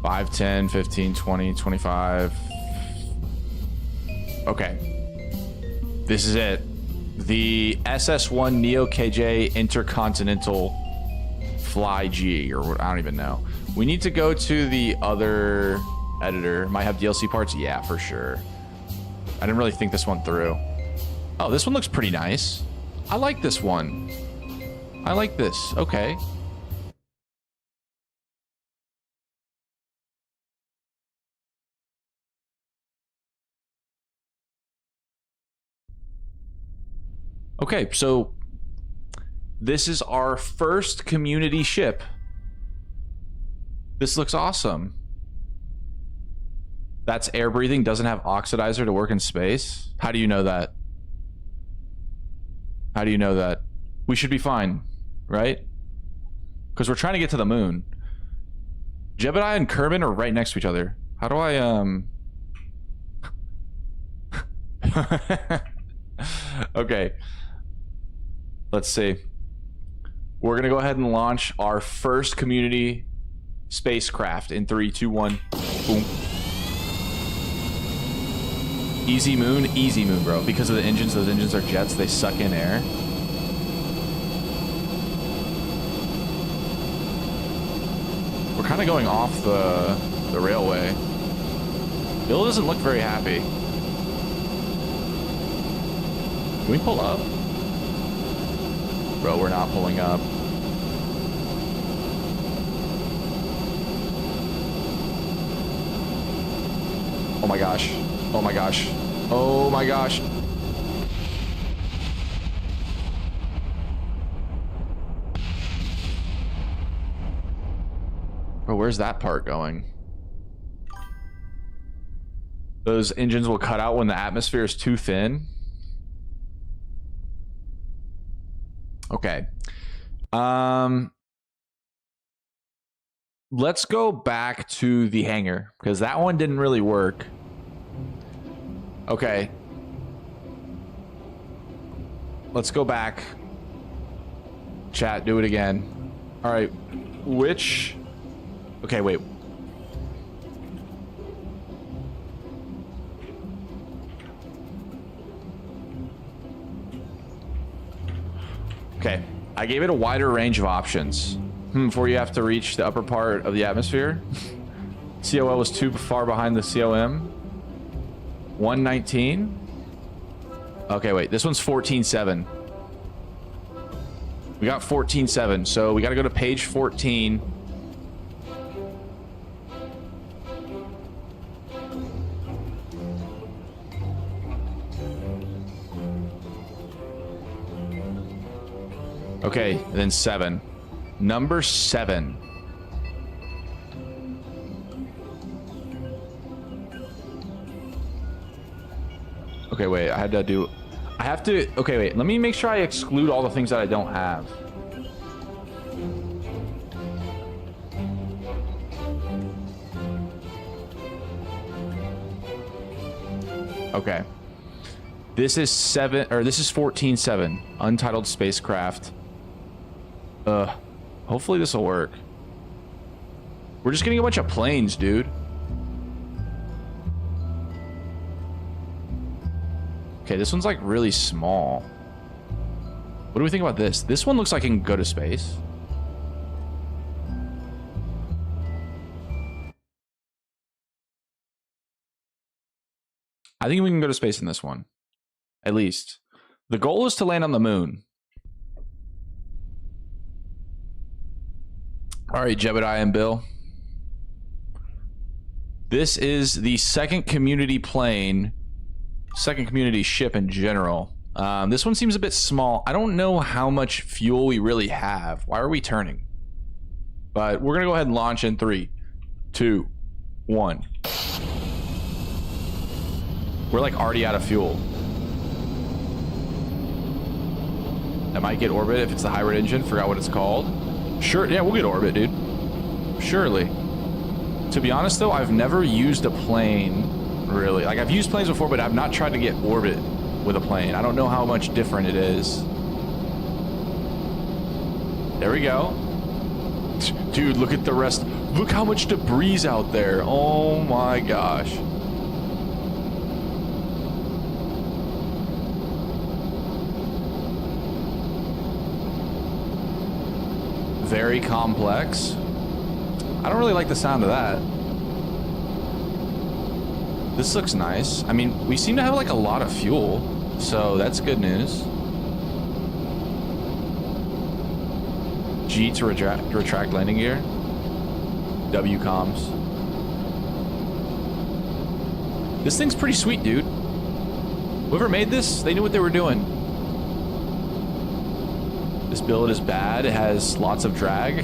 Five, 10, 15, 20, 25. Okay. This is it. The SS1 Neo KJ Intercontinental Fly G, or I don't even know. We need to go to the other editor. Might have DLC parts? Yeah, for sure. I didn't really think this one through. Oh, this one looks pretty nice. I like this one. I like this. Okay. Okay, so this is our first community ship. This looks awesome. That's air breathing, doesn't have oxidizer to work in space. How do you know that? How do you know that? We should be fine, right? Because we're trying to get to the moon. Jebediah and Kerbal are right next to each other. How do I, Okay. Let's see. We're going to go ahead and launch our first community spacecraft in 3, 2, 1. Boom. Easy moon, bro. Because of the engines, those engines are jets. They suck in air. We're kind of going off the railway. Bill doesn't look very happy. Can we pull up? Bro, we're not pulling up. Oh my gosh. Oh my gosh. Oh my gosh. Bro, where's that part going? Those engines will cut out when the atmosphere is too thin. Okay. Let's go back to the hangar because that one didn't really work. Okay. Let's go back. Chat, do it again. All right. Which... Okay, wait. Okay, I gave it a wider range of options. Before you have to reach the upper part of the atmosphere. COL was too far behind the COM. 119. Okay, wait, this one's 14.7. We got 14.7, so we got to go to page 14. Okay, and then 7. Number 7. Okay, wait, I have to, okay, wait, let me make sure I exclude all the things that I don't have. Okay. This is 14.7. Untitled spacecraft. Hopefully this will work. We're just getting a bunch of planes, dude. Okay, this one's like really small. What do we think about this? This one looks like it can go to space. I think we can go to space in this one. At least. The goal is to land on the moon. All right, Jebediah and Bill. This is the second community plane, second community ship in general. This one seems a bit small. I don't know how much fuel we really have. Why are we turning? But we're going to go ahead and launch in 3, 2, 1. We're like already out of fuel. That might get orbit if it's the hybrid engine. Forgot what it's called. Sure, yeah, we'll get orbit, dude. Surely. To be honest, though, I've never used a plane, really. Like, I've used planes before, but I've not tried to get orbit with a plane. I don't know how much different it is. There we go. Dude, look at the rest. Look how much debris out there. Oh my gosh. Very complex. I don't really like the sound of that. This looks nice. I mean, we seem to have like a lot of fuel, so that's good news. G to retract landing gear. W comms. This thing's pretty sweet, dude. Whoever made this, they knew what they were doing. This build is bad. It has lots of drag.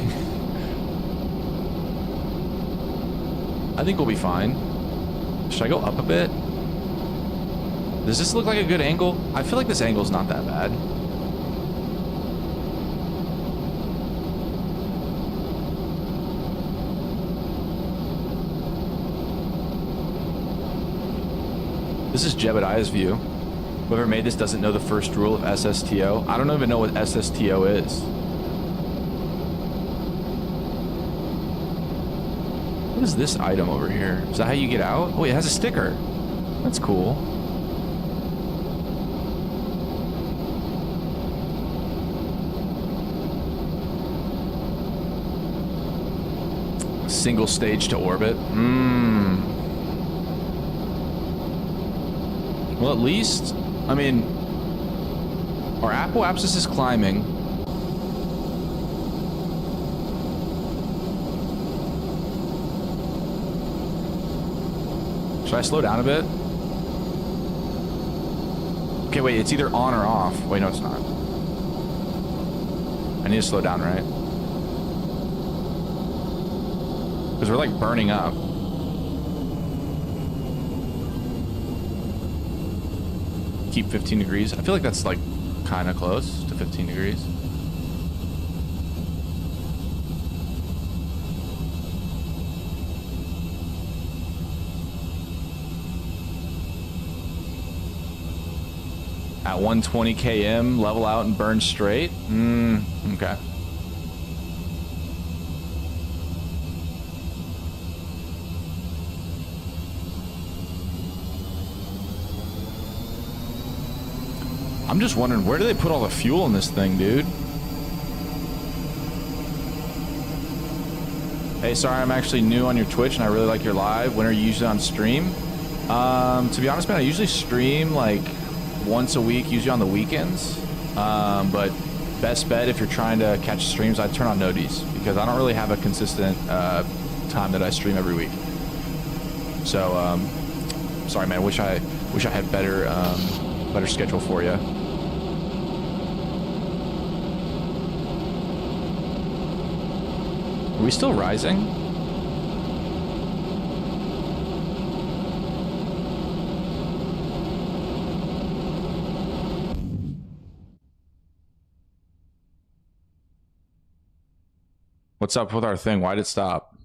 I think we'll be fine. Should I go up a bit? Does this look like a good angle? I feel like this angle's not that bad. This is Jebediah's view. Whoever made this doesn't know the first rule of SSTO. I don't even know what SSTO is. What is this item over here? Is that how you get out? Oh, it has a sticker. That's cool. Single stage to orbit. Well, at least, I mean, our apoapsis is climbing. Should I slow down a bit? Okay, wait, it's either on or off. Wait, no, it's not. I need to slow down, right? Because we're like burning up. Keep 15 degrees. I feel like that's like kind of close to 15 degrees. At 120 km, level out and burn straight. Okay. I'm just wondering, where do they put all the fuel in this thing, dude? Hey, sorry, I'm actually new on your Twitch and I really like your live. When are you usually on stream? To be honest, man, I usually stream like once a week, usually on the weekends. But best bet if you're trying to catch streams, I'd turn on noties because I don't really have a consistent time that I stream every week. So, sorry, man. Wish I had better schedule for you. Are we still rising? What's up with our thing? Why'd it stop?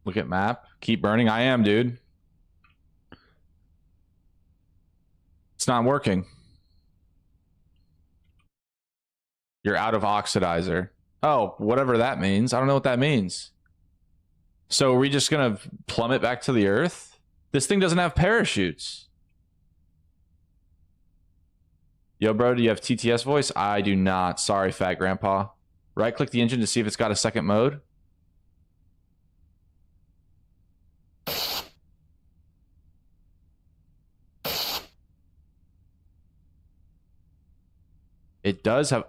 Look at map. Keep burning. I am, dude. It's not working. You're out of oxidizer. Oh, whatever that means. I don't know what that means. So are we just gonna plummet back to the earth? This thing doesn't have parachutes. Yo, bro, do you have TTS voice? I do not. Sorry, fat grandpa. Right-click the engine to see if it's got a second mode. It does have...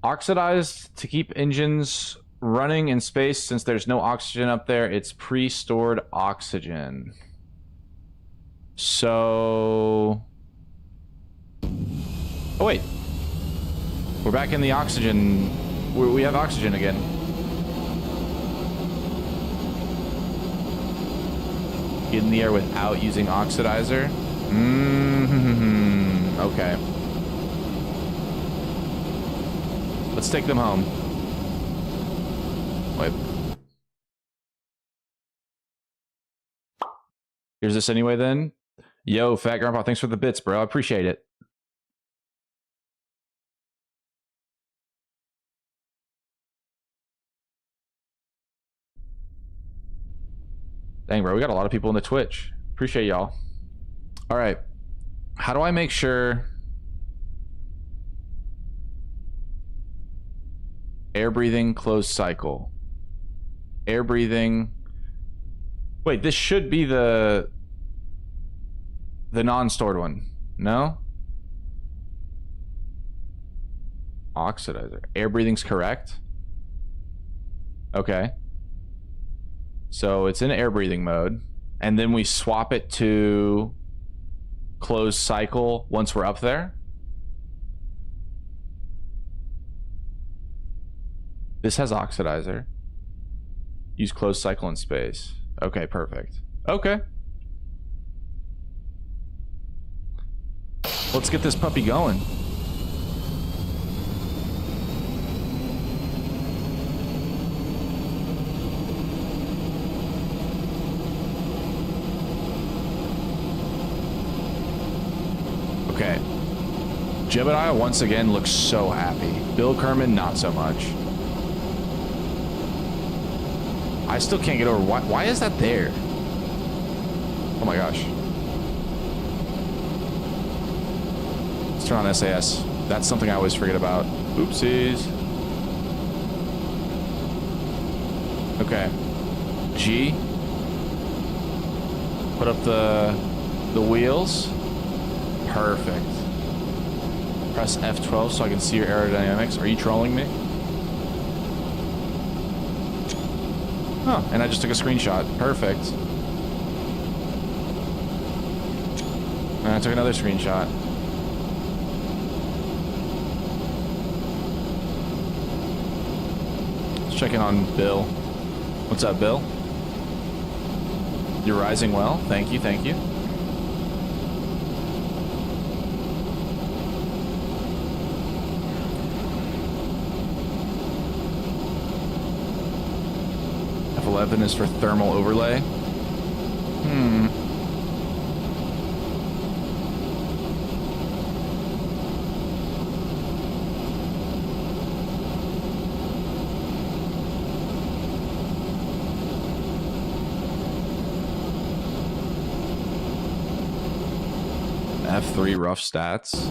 Oxidized to keep engines running in space since there's no oxygen up there. It's pre-stored oxygen. So... Oh, wait. We're back in the oxygen. We have oxygen again. Get in the air without using oxidizer? Okay. Let's take them home. Wait. Here's this anyway then. Yo, fat grandpa, thanks for the bits, bro. I appreciate it. Dang, bro, we got a lot of people in the Twitch. Appreciate y'all. All right. How do I make sure... Air breathing, closed cycle. Air breathing. Wait, this should be the non-stored one. No? Oxidizer. Air breathing's correct. Okay. So it's in air breathing mode. And then we swap it to closed cycle once we're up there. This has oxidizer. Use closed cycle in space. Okay, perfect. Okay. Let's get this puppy going. Okay. Jebediah once again looks so happy. Bill Kerman, not so much. I still can't get over why is that there? Oh my gosh. Let's turn on SAS. That's something I always forget about. Oopsies. Okay. G. Put up the wheels. Perfect. Press F12 so I can see your aerodynamics. Are you trolling me? Huh, and I just took a screenshot. Perfect. And I took another screenshot. Let's check in on Bill. What's up, Bill? You're rising well. Thank you, thank you. F11 is for thermal overlay. F3 rough stats.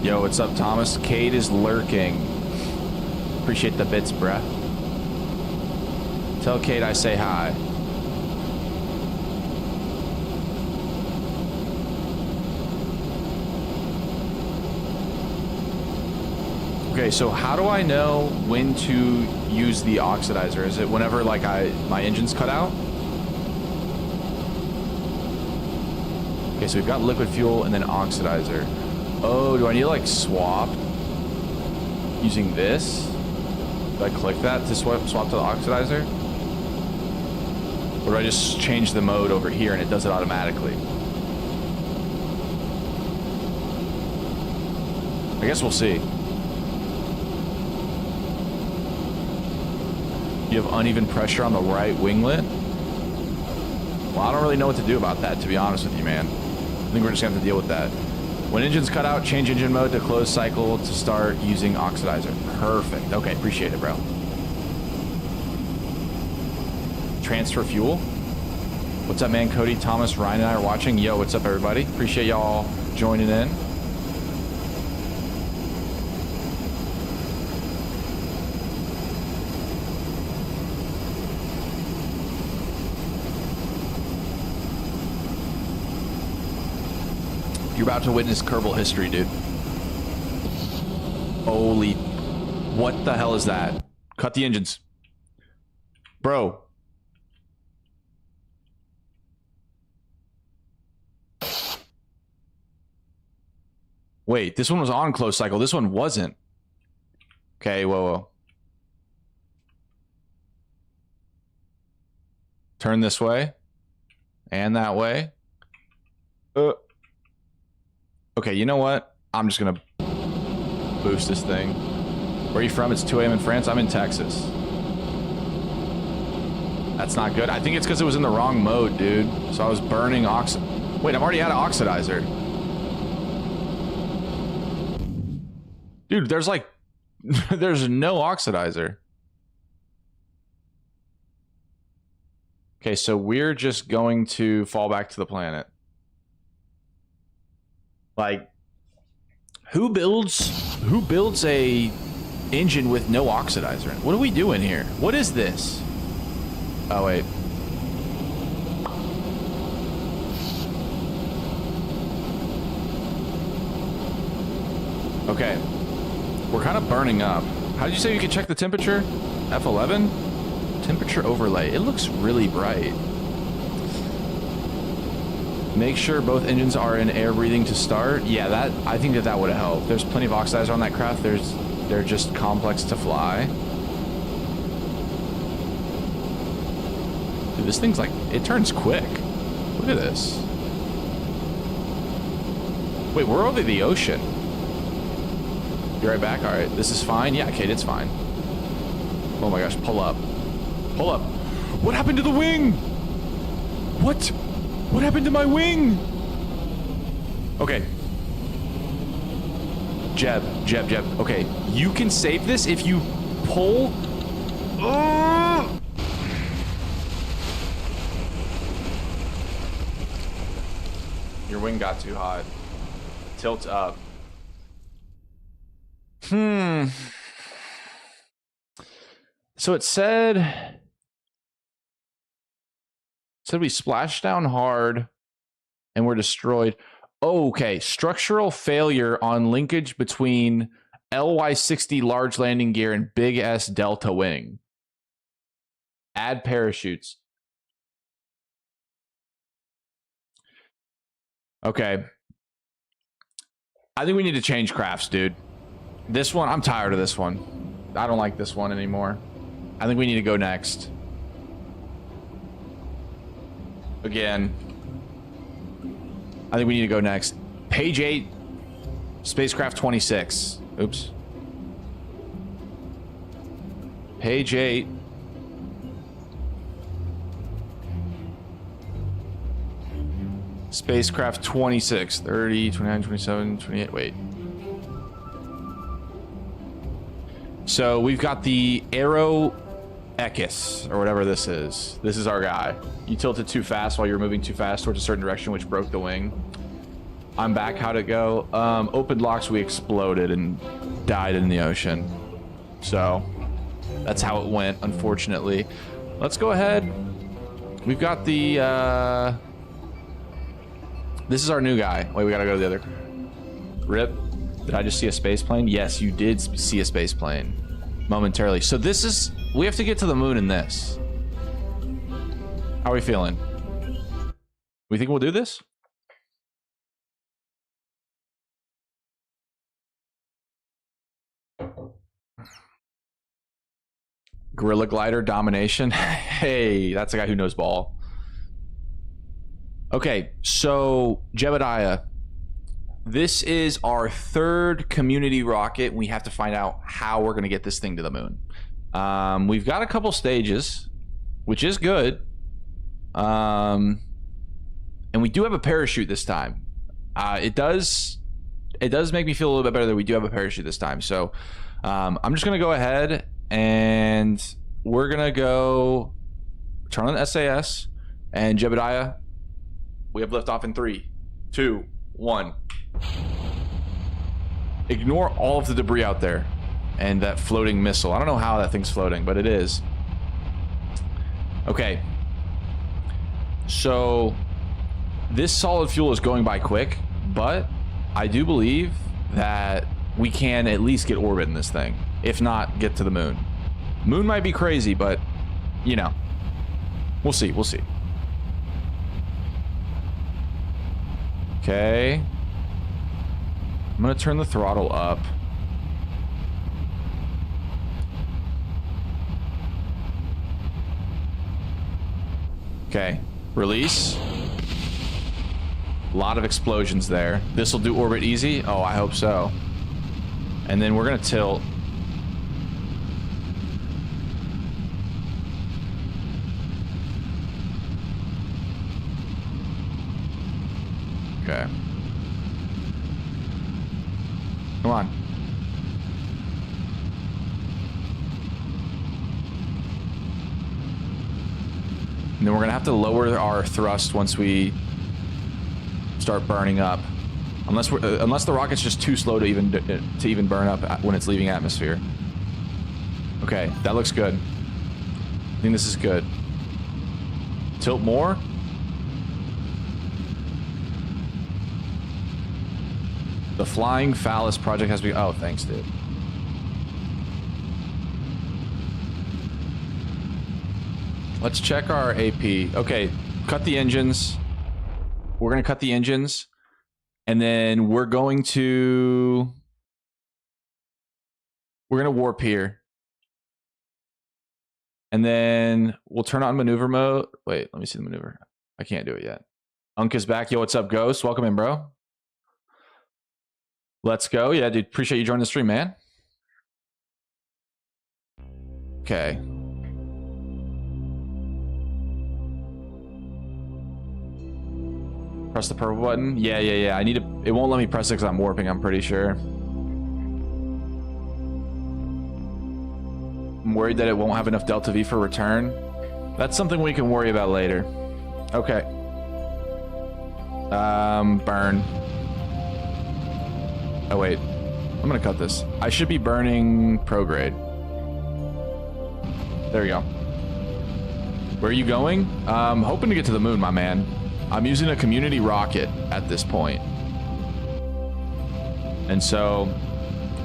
Yo, what's up, Thomas? Cade is lurking. Appreciate the bits, bruh. Tell Kate I say hi. Okay, so how do I know when to use the oxidizer? Is it whenever like my engine's cut out? Okay, so we've got liquid fuel and then oxidizer. Oh, do I need to like swap using this? Do I click that to swap to the oxidizer? Or do I just change the mode over here and it does it automatically? I guess we'll see. You have uneven pressure on the right winglet? Well, I don't really know what to do about that, to be honest with you, man. I think we're just gonna have to deal with that. When engine's cut out, change engine mode to closed cycle to start using oxidizer. Perfect. Okay, appreciate it, bro. Transfer fuel. What's up, man? Cody, Thomas, Ryan, and I are watching. Yo, what's up, everybody? Appreciate y'all joining in. You're about to witness Kerbal history, dude. Holy... What the hell is that? Cut the engines. Bro. Wait, this one was on closed cycle. This one wasn't. Okay, whoa. Turn this way. And that way. Okay, you know what? I'm just gonna boost this thing. Where are you from? It's 2 a.m. in France. I'm in Texas. That's not good. I think it's because it was in the wrong mode, dude. So I was burning Wait, I'm already out of oxidizer. Dude, there's like... there's no oxidizer. Okay, so we're just going to fall back to the planet. Like, who builds a engine with no oxidizer in it? What are we doing here? What is this? Oh, wait. Okay. We're kind of burning up. How did you say you could check the temperature? F11? Temperature overlay. It looks really bright. Make sure both engines are in air breathing to start. Yeah, I think that would have helped. There's plenty of oxidizer on that craft. They're just complex to fly. Dude, this thing's like, it turns quick. Look at this. Wait, we're over the ocean. Be right back. All right, this is fine. Yeah, Kate, it's fine. Oh my gosh, pull up. Pull up. What happened to the wing? What? What happened to my wing? Okay. Jeb. Okay, you can save this if you pull. Your wing got too hot. Tilt up. So it said we splashed down hard and we're destroyed. Oh, okay. Structural failure on linkage between LY60 large landing gear and Big S Delta wing. Add parachutes. Okay. I think we need to change crafts, dude. This one, I'm tired of this one. I don't like this one anymore. I think we need to go next. Again. I think we need to go next. Page 8, spacecraft 26. Oops. Page 8. Spacecraft 26. 30, 29, 27, 28. Wait. So we've got the Aero Ekis, or whatever this is. This is our guy. You tilted too fast while you're moving too fast towards a certain direction, which broke the wing. I'm back. How'd it go? Opened locks, we exploded and died in the ocean. So that's how it went, unfortunately. Let's go ahead. We've got the... This is our new guy. Wait, we gotta go to the other... Rip. Did I just see a space plane? Yes, you did see a space plane. Momentarily. So this is... We have to get to the moon in this. How are we feeling? We think we'll do this? Gorilla Glider Domination. Hey, that's a guy who knows ball. Okay, so Jebediah, this is our third community rocket. We have to find out how we're going to get this thing to the moon. We've got a couple stages, which is good. And we do have a parachute this time. It does make me feel a little bit better that we do have a parachute this time. So I'm just going to go ahead and we're going to go turn on the SAS. And Jebediah, we have liftoff in 3, 2, 1. Ignore all of the debris out there and that floating missile. I don't know how that thing's floating, but it is. Okay. So this solid fuel is going by quick, but I do believe that we can at least get orbit in this thing, if not get to the moon. Moon might be crazy, but you know, we'll see. We'll see. Okay. I'm gonna turn the throttle up. Okay, release. A lot of explosions there. This will do orbit easy. Oh, I hope so. And then we're gonna tilt. Okay. Come on. And then we're gonna have to lower our thrust once we start burning up, unless the rocket's just too slow to even burn up when it's leaving atmosphere. Okay, that looks good. I think this is good. Tilt more. The Flying Phallus project has been... Oh, thanks, dude. Let's check our AP. Okay, cut the engines. We're going to cut the engines. And then we're going to... We're going to warp here. And then we'll turn on maneuver mode. Wait, let me see the maneuver. I can't do it yet. Unk is back. Yo, what's up, Ghost? Welcome in, bro. Let's go. Yeah, dude. Appreciate you joining the stream, man. Okay. Press the purple button. Yeah. I need to... It won't let me press it because I'm warping, I'm pretty sure. I'm worried that it won't have enough delta V for return. That's something we can worry about later. Okay. Burn. Oh, wait. I'm gonna cut this. I should be burning prograde. There we go. Where are you going? Hoping to get to the moon, my man. I'm using a community rocket at this point. And so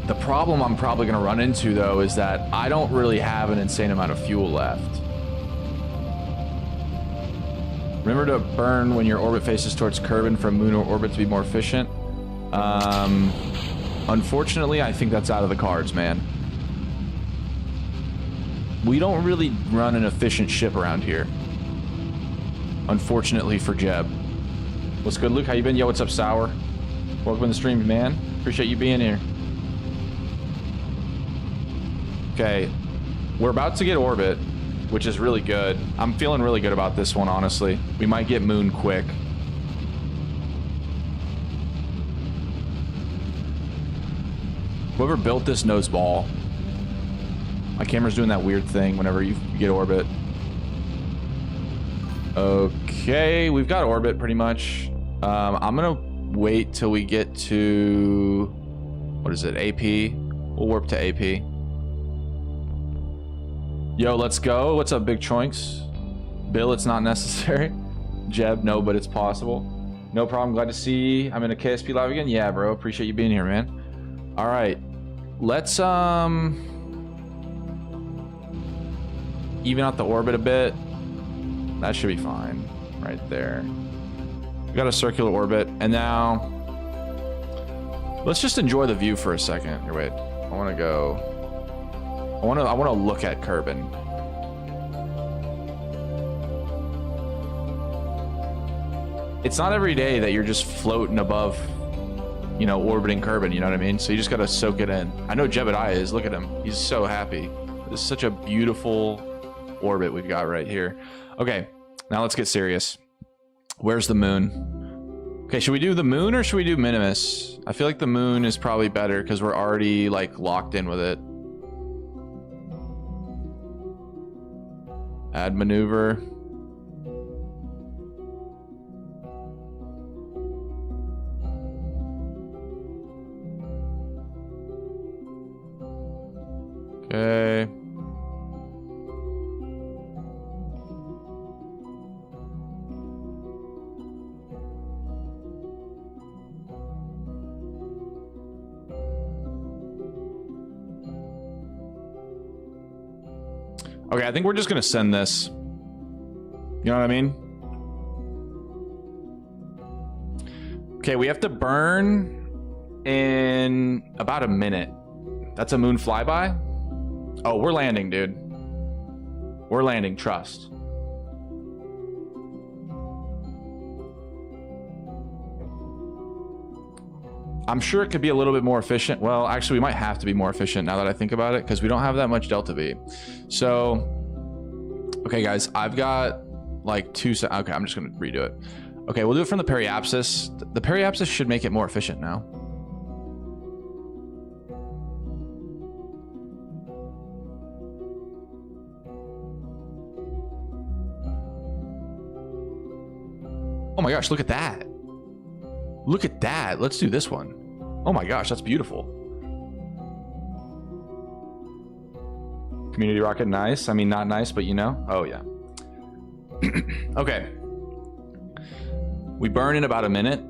the problem I'm probably gonna run into, though, is that I don't really have an insane amount of fuel left. Remember to burn when your orbit faces towards Kerbal from moon or orbit to be more efficient. Unfortunately, I think that's out of the cards, man. We don't really run an efficient ship around here. Unfortunately for Jeb. What's good, Luke? How you been? Yo, what's up, Sour? Welcome to the stream, man. Appreciate you being here. Okay. We're about to get orbit, which is really good. I'm feeling really good about this one, honestly. We might get moon quick. Whoever built this knows ball. My camera's doing that weird thing whenever you get orbit. Okay, we've got orbit pretty much. I'm gonna wait till we get to... What is it? AP? We'll warp to AP. Yo, let's go. What's up, Big Choinks? Bill, it's not necessary. Jeb, no, but it's possible. No problem. Glad to see I'm in a KSP live again. Yeah, bro. Appreciate you being here, man. All right. Let's even out the orbit a bit. That should be fine right there. We got a circular orbit, and now let's just enjoy the view for a second. Here, wait. I want to go. I want to look at Kerbal. 'Cause I, it's not every day that you're just floating above, you know, orbiting Kerbal, you know what I mean? So you just got to soak it in. I know Jebediah is. Look at him. He's so happy. This is such a beautiful orbit we've got right here. Okay, now let's get serious. Where's the moon? Okay, should we do the moon or should we do Minimus? I feel like the moon is probably better because we're already like locked in with it. Add maneuver. Okay. Okay, I think we're just gonna send this. You know what I mean? Okay, we have to burn in about a minute. That's a moon flyby? Oh, we're landing, dude. We're landing, trust. I'm sure it could be a little bit more efficient. Well, actually, we might have to be more efficient now that I think about it, because we don't have that much delta V. So, okay, guys, I've got like okay, I'm just gonna redo it. Okay, we'll do it from the periapsis. The periapsis should make it more efficient now. Oh my gosh, look at that. Look at that. Let's do this one. Oh my gosh, that's beautiful. Community rocket, nice. I mean, not nice, but you know. Oh yeah. Okay. We burn in about a minute.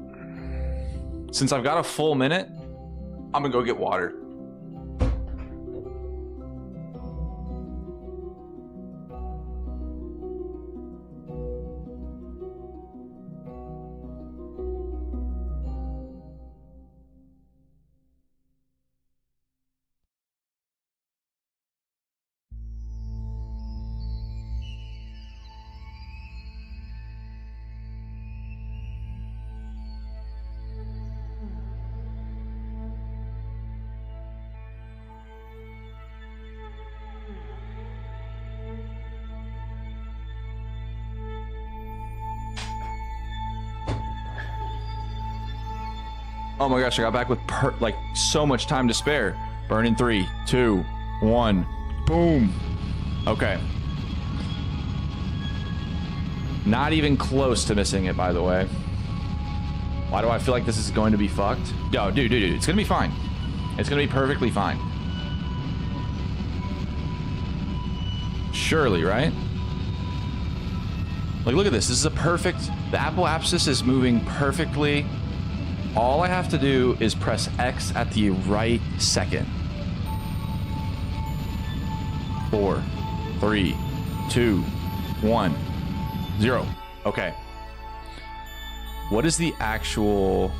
Since I've got a full minute, I'm gonna go get water. Oh my gosh, I got back with like so much time to spare. Burn in 3, 2, 1. Boom. Okay. Not even close to missing it, by the way. Why do I feel like this is going to be fucked? Yo, dude, it's gonna be fine. It's gonna be perfectly fine. Surely, right? Like, look at this. This is a perfect... The apoapsis is moving perfectly. All I have to do is press X at the right second. 4, 3, 2, 1, 0. Okay. What is the actual...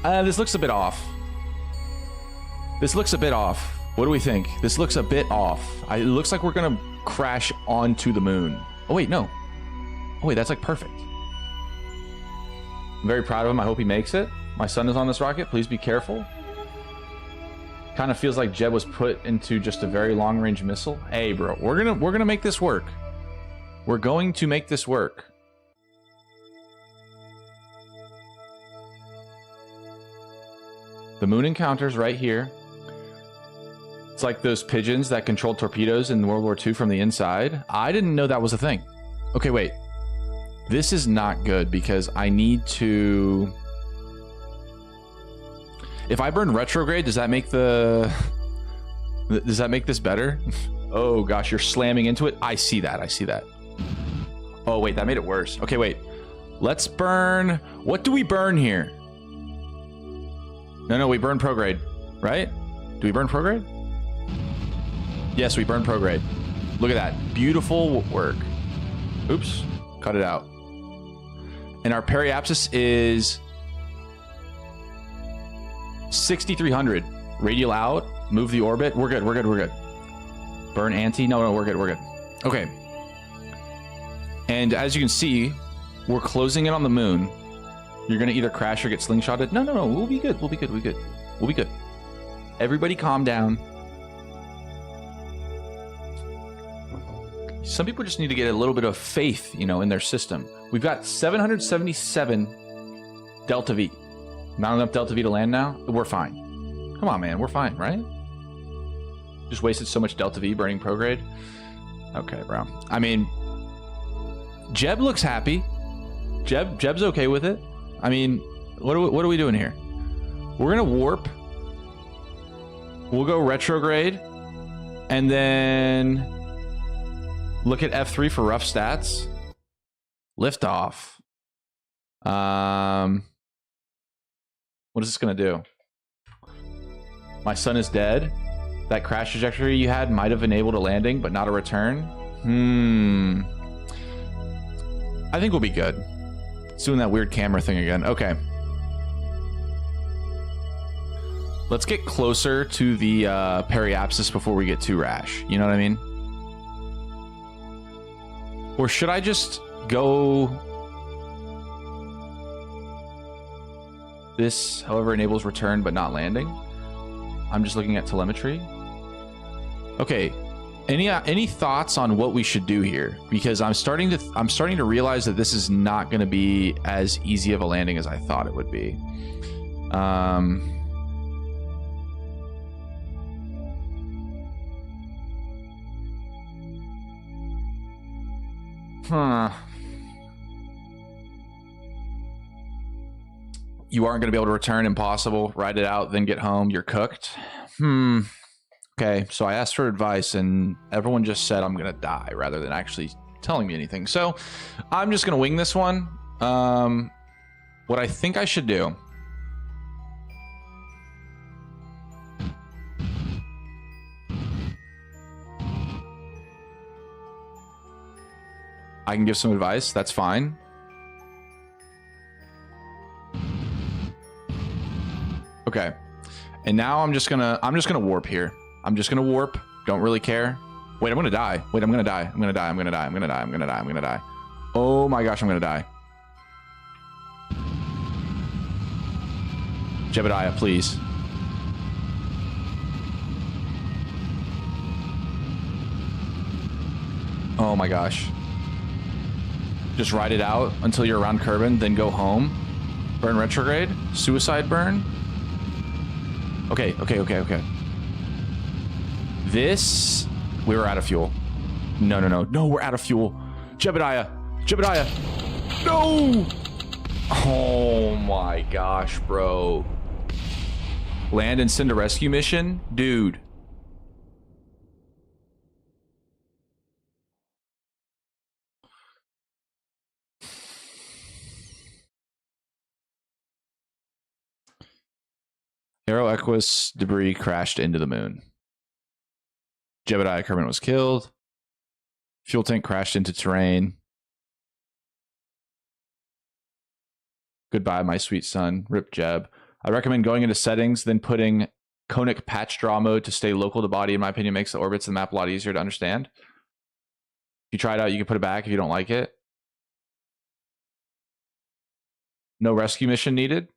this looks a bit off. This looks a bit off. What do we think? This looks a bit off. It looks like we're gonna crash onto the moon. Oh wait, no. Oh wait, that's like perfect. I'm very proud of him. I hope he makes it. My son is on this rocket. Please be careful. Kind of feels like Jeb was put into just a very long-range missile. Hey, bro, we're gonna make this work. We're going to make this work. The moon encounter's right here. It's like those pigeons that controlled torpedoes in World War II from the inside. I didn't know that was a thing. Okay, wait. This is not good because I need to... If I burn retrograde, does that make the... Does that make this better? Oh gosh, you're slamming into it. I see that. I see that. Oh wait, that made it worse. Okay, wait. Let's burn... What do we burn here? No, we burn prograde, right? Do we burn prograde? Yes, we burn prograde. Look at that. Beautiful work. Oops. Cut it out. And our periapsis is 6,300. Radial out. Move the orbit. We're good. Burn anti. No, we're good. Okay. And as you can see, we're closing in on the moon. You're going to either crash or get slingshotted. No, no, no. We'll be good. We'll be good. We'll be good. We'll be good. Everybody calm down. Some people just need to get a little bit of faith, you know, in their system. We've got 777 Delta V. Not enough Delta V to land now? We're fine. Come on, man. We're fine, right? Just wasted so much Delta V burning prograde. Okay, bro. I mean, Jeb looks happy. Jeb's okay with it. I mean, what are we doing here? We're gonna warp. We'll go retrograde, and then look at F3 for rough stats. Lift off. What is this gonna do? My son is dead. That crash trajectory you had might have enabled a landing, but not a return. I think we'll be good. It's doing that weird camera thing again. Okay. Let's get closer to the periapsis before we get too rash. You know what I mean? Or should I just go... This, however, enables return but not landing? I'm just looking at telemetry. Okay. Any thoughts on what we should do here? Because I'm starting to realize that this is not going to be as easy of a landing as I thought it would be. You aren't going to be able to return. Impossible. Ride it out, then get home. You're cooked. Okay, so I asked for advice, and everyone just said I'm going to die rather than actually telling me anything. So I'm just going to wing this one. What I think I should do... I can give some advice. That's fine. Okay. And now I'm just gonna warp here. I'm just gonna warp. Don't really care. Wait, I'm gonna die. Wait, I'm gonna die. I'm gonna die. I'm gonna die. I'm gonna die. I'm gonna die. I'm gonna die. Oh my gosh, I'm gonna die. Jebediah, please. Oh my gosh. Just ride it out until you're around Kerbal, then go home. Burn retrograde. Suicide burn. Okay, okay, okay, okay. This... We were out of fuel. No, no, no. No, we're out of fuel. Jebediah. Jebediah. No! Oh my gosh, bro. Land and send a rescue mission? Dude. Aero Equus debris crashed into the moon. Jebediah Kerbal was killed. Fuel tank crashed into terrain. Goodbye, my sweet son. Rip Jeb. I recommend going into settings, then putting conic patch draw mode to stay local to body. In my opinion, makes the orbits of the map a lot easier to understand. If you try it out, you can put it back if you don't like it. No rescue mission needed.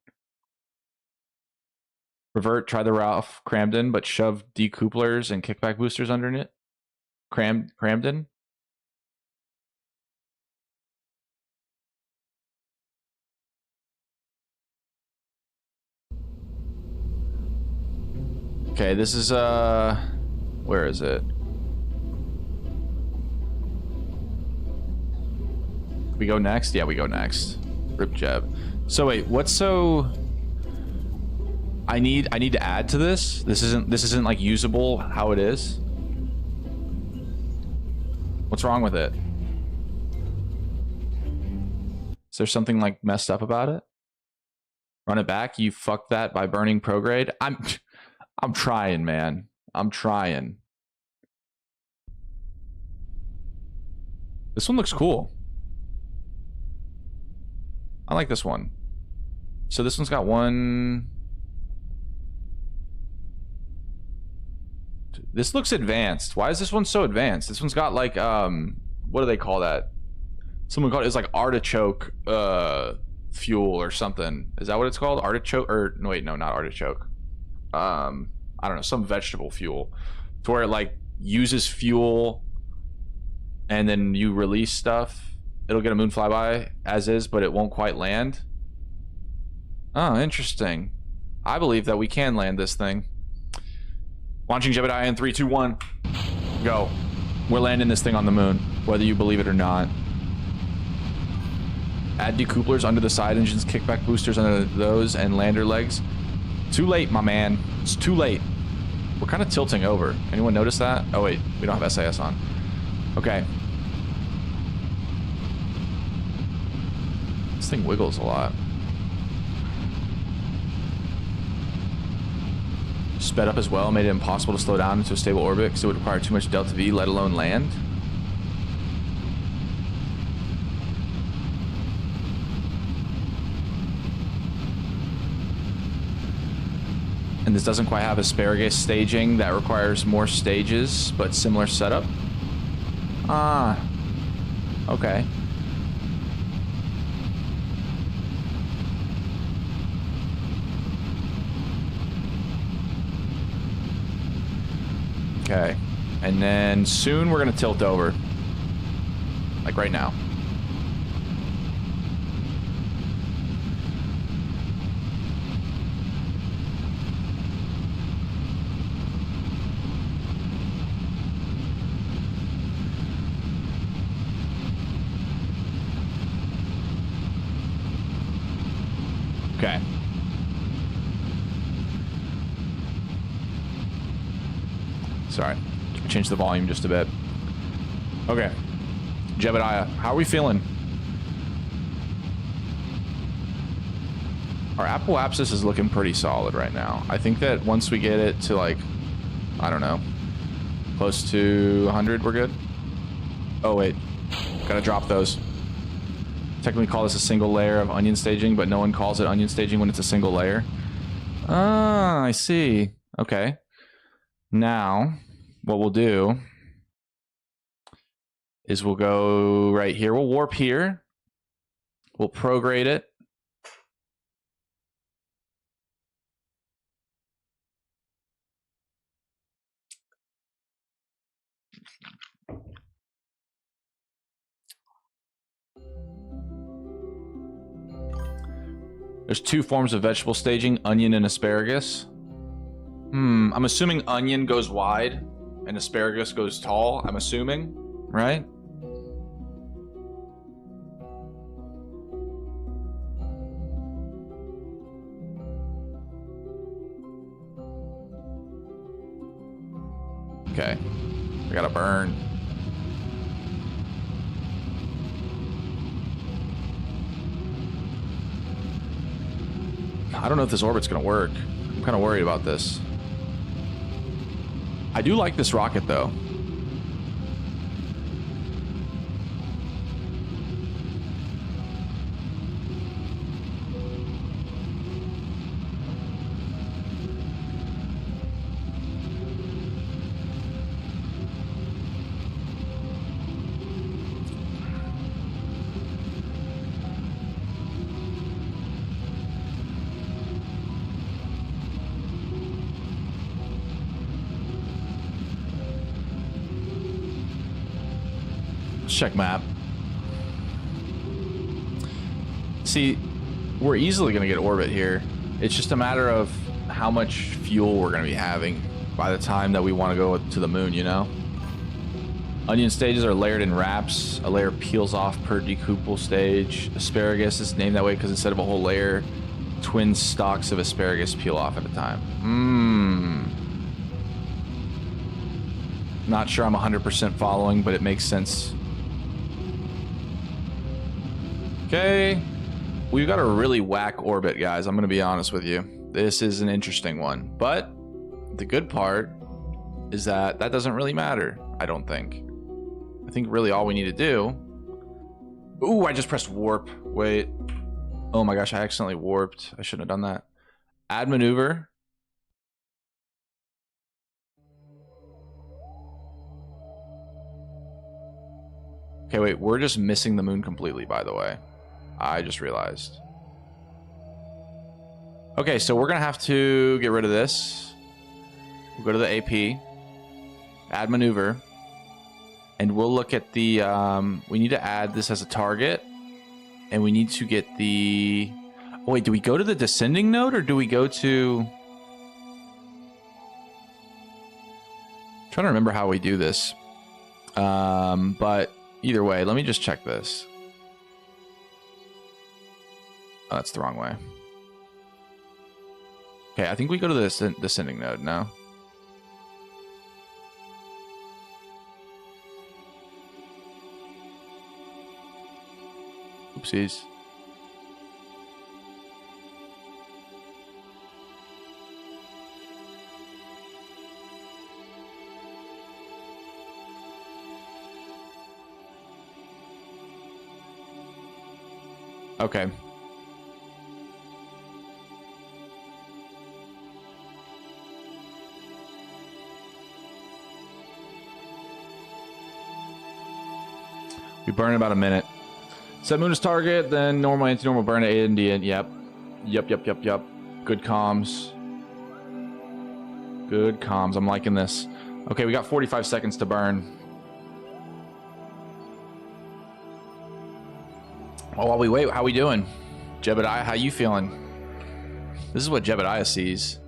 Revert, try the Ralph Cramden, but shove decouplers and kickback boosters under it. Cramden. Okay, this is where is it? We go next? Yeah, we go next. Rip Jeb. So wait, what's so... I need to add to this. This isn't like usable how it is. What's wrong with it? Is there something like messed up about it? Run it back. You fucked that by burning prograde. I'm trying, man. I'm trying. This one looks cool. I like this one. So this one's got one. This looks advanced. Why is this one so advanced? This one's got like what do they call that? Someone called it's like artichoke fuel or something. Is that what it's called? Artichoke or no, wait, no, not artichoke. I don't know, some vegetable fuel. To where it like uses fuel and then you release stuff. It'll get a moon flyby as is, but it won't quite land. Oh, interesting. I believe that we can land this thing. Launching Jebediah in 3, 2, 1. Go. We're landing this thing on the moon, whether you believe it or not. Add decouplers under the side engines, kickback boosters under those, and lander legs. Too late, my man. It's too late. We're kind of tilting over. Anyone notice that? Oh, wait. We don't have SAS on. Okay. This thing wiggles a lot. Sped up as well, made it impossible to slow down into a stable orbit because it would require too much delta V, let alone land. And this doesn't quite have asparagus staging that requires more stages, but similar setup. Ah, okay. Okay, and then soon we're gonna tilt over. Like right now. Okay. Sorry. Change the volume just a bit. Okay. Jebediah, how are we feeling? Our Apple Apsis is looking pretty solid right now. I think that once we get it to like, I don't know, close to 100, we're good. Oh, wait. Gotta drop those. Technically call this a single layer of onion staging, but no one calls it onion staging when it's a single layer. Ah, I see. Okay. Now, what we'll do is we'll go right here. We'll warp here. We'll prograde it. There's two forms of vegetable staging, onion and asparagus. I'm assuming onion goes wide and asparagus goes tall, I'm assuming, right? Okay, I gotta burn. I don't know if this orbit's gonna work. I'm kind of worried about this. I do like this rocket though. Check map. See, we're easily going to get orbit here. It's just a matter of how much fuel we're going to be having by the time that we want to go to the moon, you know? Onion stages are layered in wraps. A layer peels off per decouple stage. Asparagus is named that way because instead of a whole layer, twin stalks of asparagus peel off at a time. Not sure I'm 100% following, but it makes sense. Okay, we've got a really whack orbit, guys. I'm going to be honest with you. This is an interesting one. But the good part is that that doesn't really matter, I don't think. I think really all we need to do... Ooh, I just pressed warp. Wait. Oh my gosh, I accidentally warped. I shouldn't have done that. Add maneuver. Okay, wait, we're just missing the moon completely, by the way. I just realized. Okay, so we're gonna have to get rid of this. We'll go to the AP, add maneuver, and we'll look at the, we need to add this as a target, and we need to get the, oh, wait, do we go to the descending node, or do we go to, I'm trying to remember how we do this, but either way, let me just check this. Oh, that's the wrong way. Okay, I think we go to the descending node now. Oopsies. Okay. We burn about a minute. Set moon as target, then normal, anti-normal, burn at A and D. Yep. Yep. Good comms. Good comms. I'm liking this. Okay, we got 45 seconds to burn. Oh, while we wait, how we doing? Jebediah, how you feeling? This is what Jebediah sees.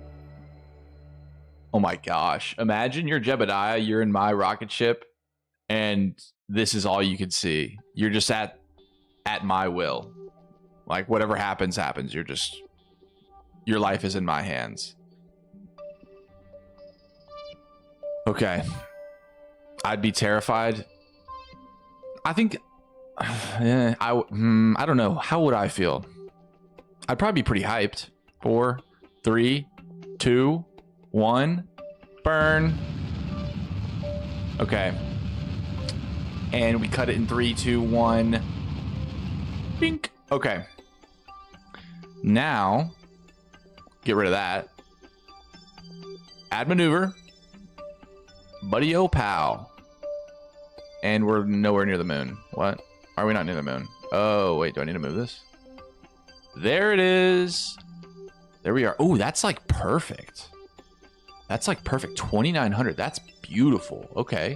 Oh my gosh. Imagine you're Jebediah, you're in my rocket ship, and this is all you can see. You're just at my will. Like, whatever happens, happens. You're just... Your life is in my hands. Okay. I'd be terrified. I think... I don't know. How would I feel? I'd probably be pretty hyped. 4, 3, 2, 1. Burn. Okay. And we cut it in 3, 2, 1. Bink. Okay. Now, get rid of that. Add maneuver. Buddy-o pal. And we're nowhere near the moon. What? Are we not near the moon? Oh, wait. Do I need to move this? There it is. There we are. Oh, that's like perfect. That's like perfect. 2,900. That's beautiful. Okay.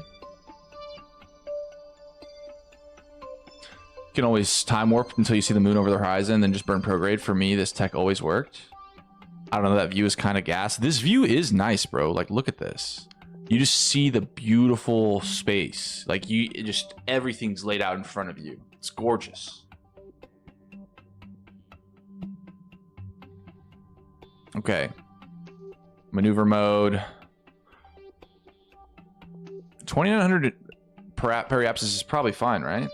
You can always time warp until you see the moon over the horizon, then just burn prograde. For me, this tech always worked. I don't know. That view is kind of gas. This view is nice, bro. Like, look at this. You just see the beautiful space. Like, everything's laid out in front of you. It's gorgeous. Okay. Maneuver mode. 2,900 periapsis is probably fine, right?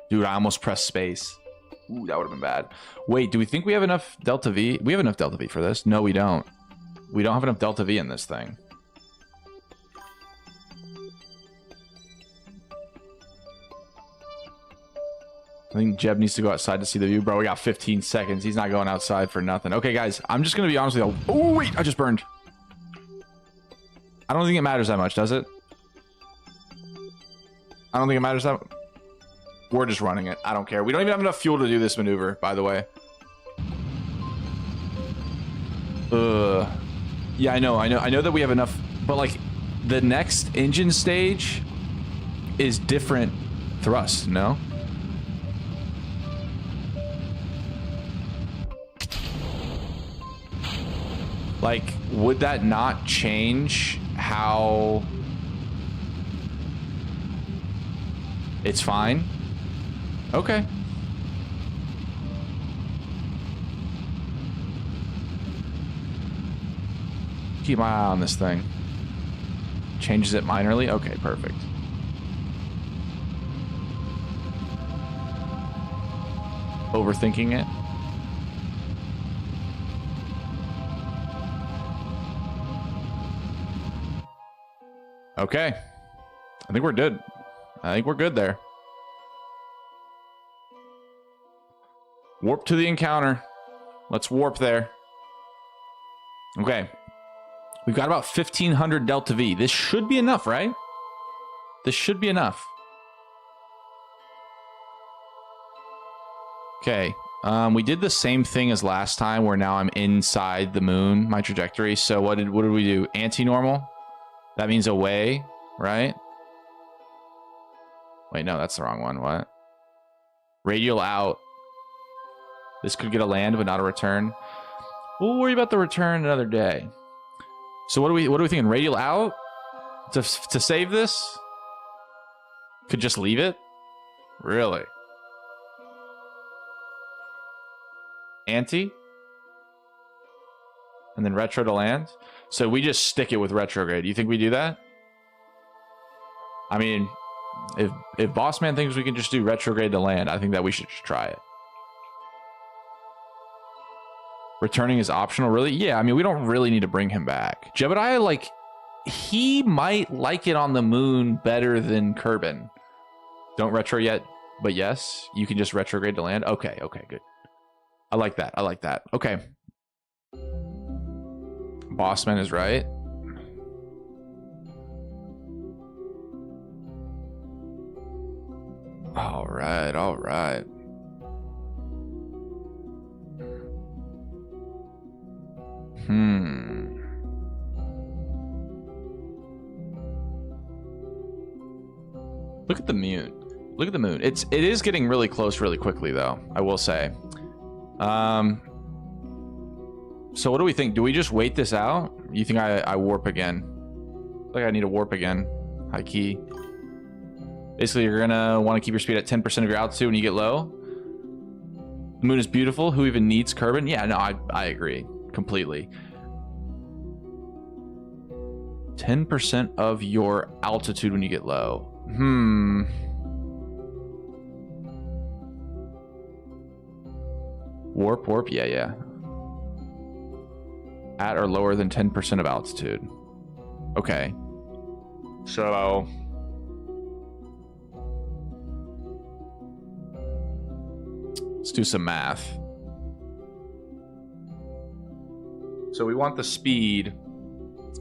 Dude, I almost pressed space. Ooh, that would have been bad. Wait, do we think we have enough Delta V? We have enough Delta V for this. No, we don't. We don't have enough Delta V in this thing. I think Jeb needs to go outside to see the view. Bro, we got 15 seconds. He's not going outside for nothing. Okay, guys, I'm just going to be honest with you. Oh, wait, I just burned. I don't think it matters that much, does it? I don't think it matters that much. We're just running it. I don't care. We don't even have enough fuel to do this maneuver, by the way. Yeah, I know that we have enough, but like the next engine stage is different thrust, no? Like, would that not change how it's fine? Okay. Keep my eye on this thing. Changes it minorly? Okay, perfect. Overthinking it? Okay. I think we're good. I think we're good there. Warp to the encounter. Let's warp there. Okay. We've got about 1,500 Delta V. This should be enough, right? This should be enough. Okay. We did the same thing as last time where now I'm inside the moon, my trajectory. So what did we do? Anti-normal? That means away, right? Wait, no, that's the wrong one. What? Radial out. This could get a land, but not a return. We'll worry about the return another day. So what are we thinking? Radial out? To save this? Could just leave it? Really? Anti? And then retro to land? So we just stick it with retrograde. You think we do that? I mean, if Boss Man thinks we can just do retrograde to land, I think that we should just try it. Returning is optional, really? Yeah, I mean, we don't really need to bring him back. Jebediah, like, he might like it on the moon better than Kerbal. Don't retro yet, but yes, you can just retrograde to land. Okay, good. I like that. Okay. Bossman is right. All right. Look at the moon. It is getting really close really quickly though, I will say. So what do we think? Do we just wait this out? You think I warp again? I think I need to warp again. High key. Basically, you're gonna want to keep your speed at 10% of your altitude when you get low. The moon is beautiful. Who even needs Kerbal? Yeah, no, I agree completely. 10% of your altitude when you get low. Warp, yeah. At or lower than 10% of altitude. Okay. So let's do some math. So we want the speed.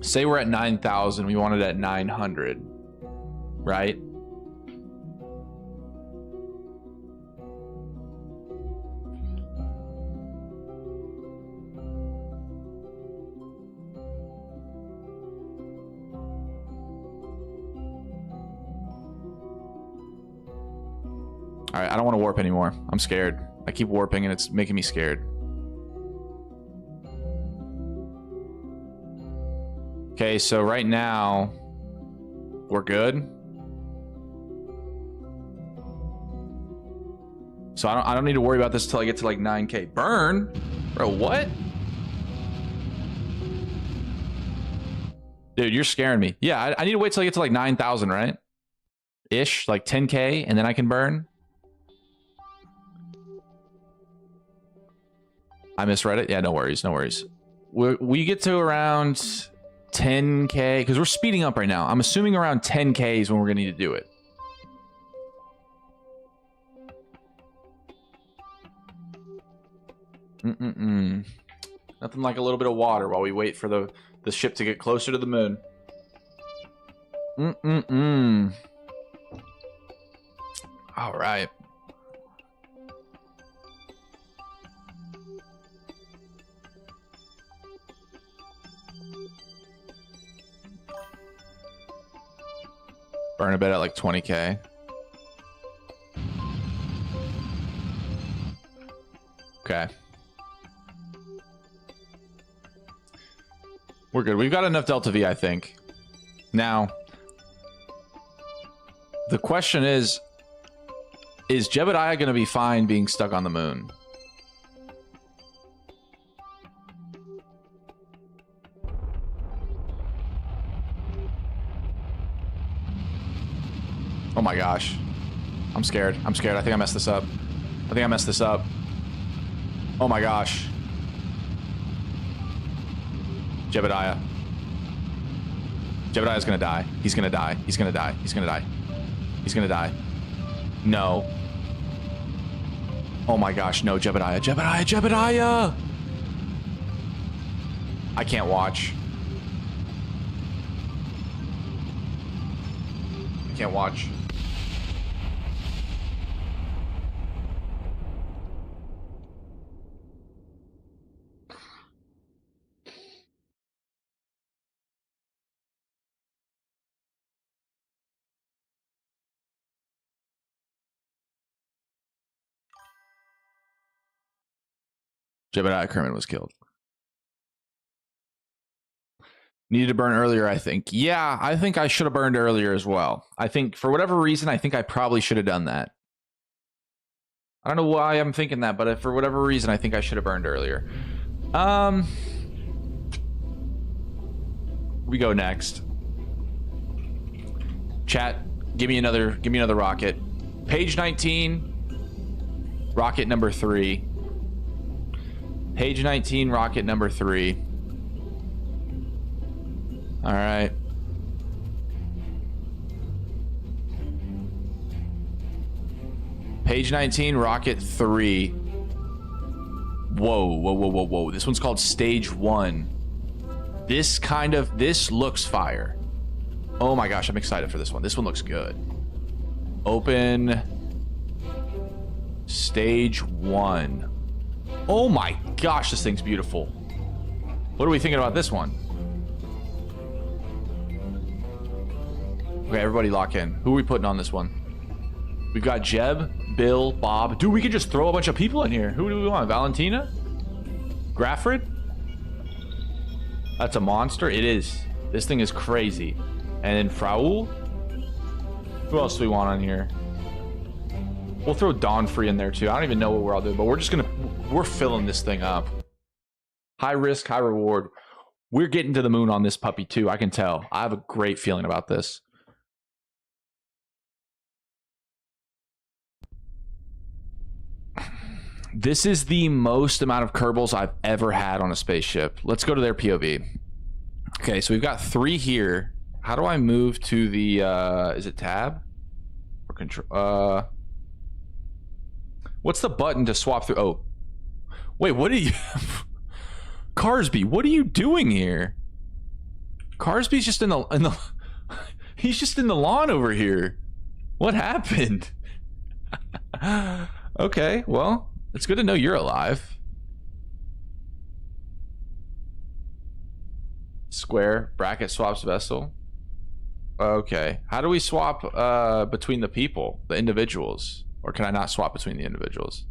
Say we're at 9,000. We want it at 900. Right? All right, I don't want to warp anymore. I'm scared. I keep warping and it's making me scared. Okay, so right now we're good. So I don't need to worry about this until I get to like 9K. Burn? Bro, what? Dude, you're scaring me. Yeah, I need to wait till I get to like 9,000, right? Ish, like 10K, and then I can burn. I misread it. Yeah, no worries. We get to around 10K, because we're speeding up right now. I'm assuming around 10K is when we're going to need to do it. Nothing like a little bit of water while we wait for the ship to get closer to the moon. All right. Burn a bit at like 20K. Okay. We're good. We've got enough Delta V, I think. Now, the question is Jebediah going to be fine being stuck on the moon? Oh my gosh. I'm scared. I think I messed this up. Oh my gosh. Jebediah's gonna die. He's gonna die. No. Oh my gosh, no, Jebediah! I can't watch. Jebediah Kerman was killed. Needed to burn earlier, I think. Yeah, I think I should have burned earlier as well. I think for whatever reason, I think I probably should have done that. I don't know why I'm thinking that, but for whatever reason, I think I should have burned earlier. We go next. Chat, give me another rocket. Page 19, rocket number 3. Page 19, rocket number 3. All right. Page 19, rocket 3. Whoa, whoa, whoa, whoa, whoa. This one's called stage 1. This looks fire. Oh my gosh, I'm excited for this one. This one looks good. Open stage 1. Oh my gosh, this thing's beautiful. What are we thinking about this one? Okay, everybody lock in. Who are we putting on this one? We've got Jeb, Bill, Bob. Dude, we could just throw a bunch of people in here. Who do we want? Valentina? Graffred? That's a monster. It is. This thing is crazy. And then Fraul? Who else do we want on here? We'll throw Dawnfree in there too. I don't even know what we're all doing, but we're filling this thing up. High risk, high reward. We're getting to the moon on this puppy too. I can tell. I have a great feeling about this. This is the most amount of Kerbals I've ever had on a spaceship. Let's go to their POV. Okay, so we've got 3 here. How do I move to the, is it tab? Or control, what's the button to swap through? Oh. Wait, what are you... Carsby, what are you doing here? Carsby's just in the he's just in the lawn over here. What happened? Okay, well, it's good to know you're alive. Square, bracket swaps vessel. Okay, how do we swap between the people, the individuals? Or can I not swap between the individuals?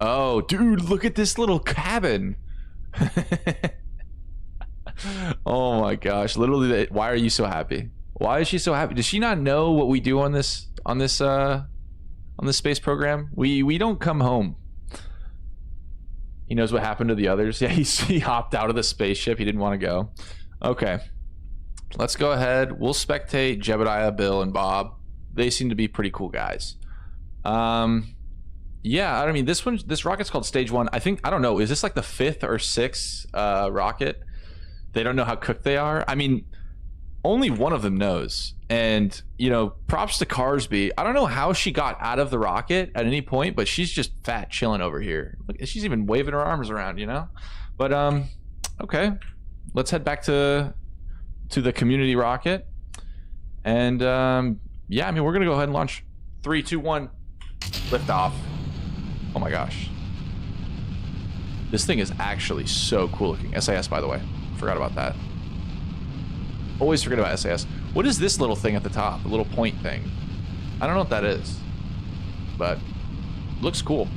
Oh, dude, look at this little cabin. Oh my gosh, literally, why are you so happy? Why is she so happy? Does she not know what we do on this space program? We don't come home. He knows what happened to the others. Yeah, he hopped out of the spaceship. He didn't want to go. Okay, let's go ahead. We'll spectate Jebediah, Bill, and Bob. They seem to be pretty cool guys. Yeah, I mean, this rocket's called stage 1. I don't know, is this like the 5th or 6th rocket? They don't know how cooked they are. I mean, only one of them knows. And, you know, props to Carsby. I don't know how she got out of the rocket at any point, but she's just fat chilling over here. Look, she's even waving her arms around, you know? But, okay. Let's head back to the community rocket. And, yeah, I mean, we're going to go ahead and launch 3, 2, 1. Lift off. Oh my gosh. This thing is actually so cool looking. SAS, by the way. Forgot about that. Always forget about SAS. What is this little thing at the top? A little point thing. I don't know what that is. But looks cool.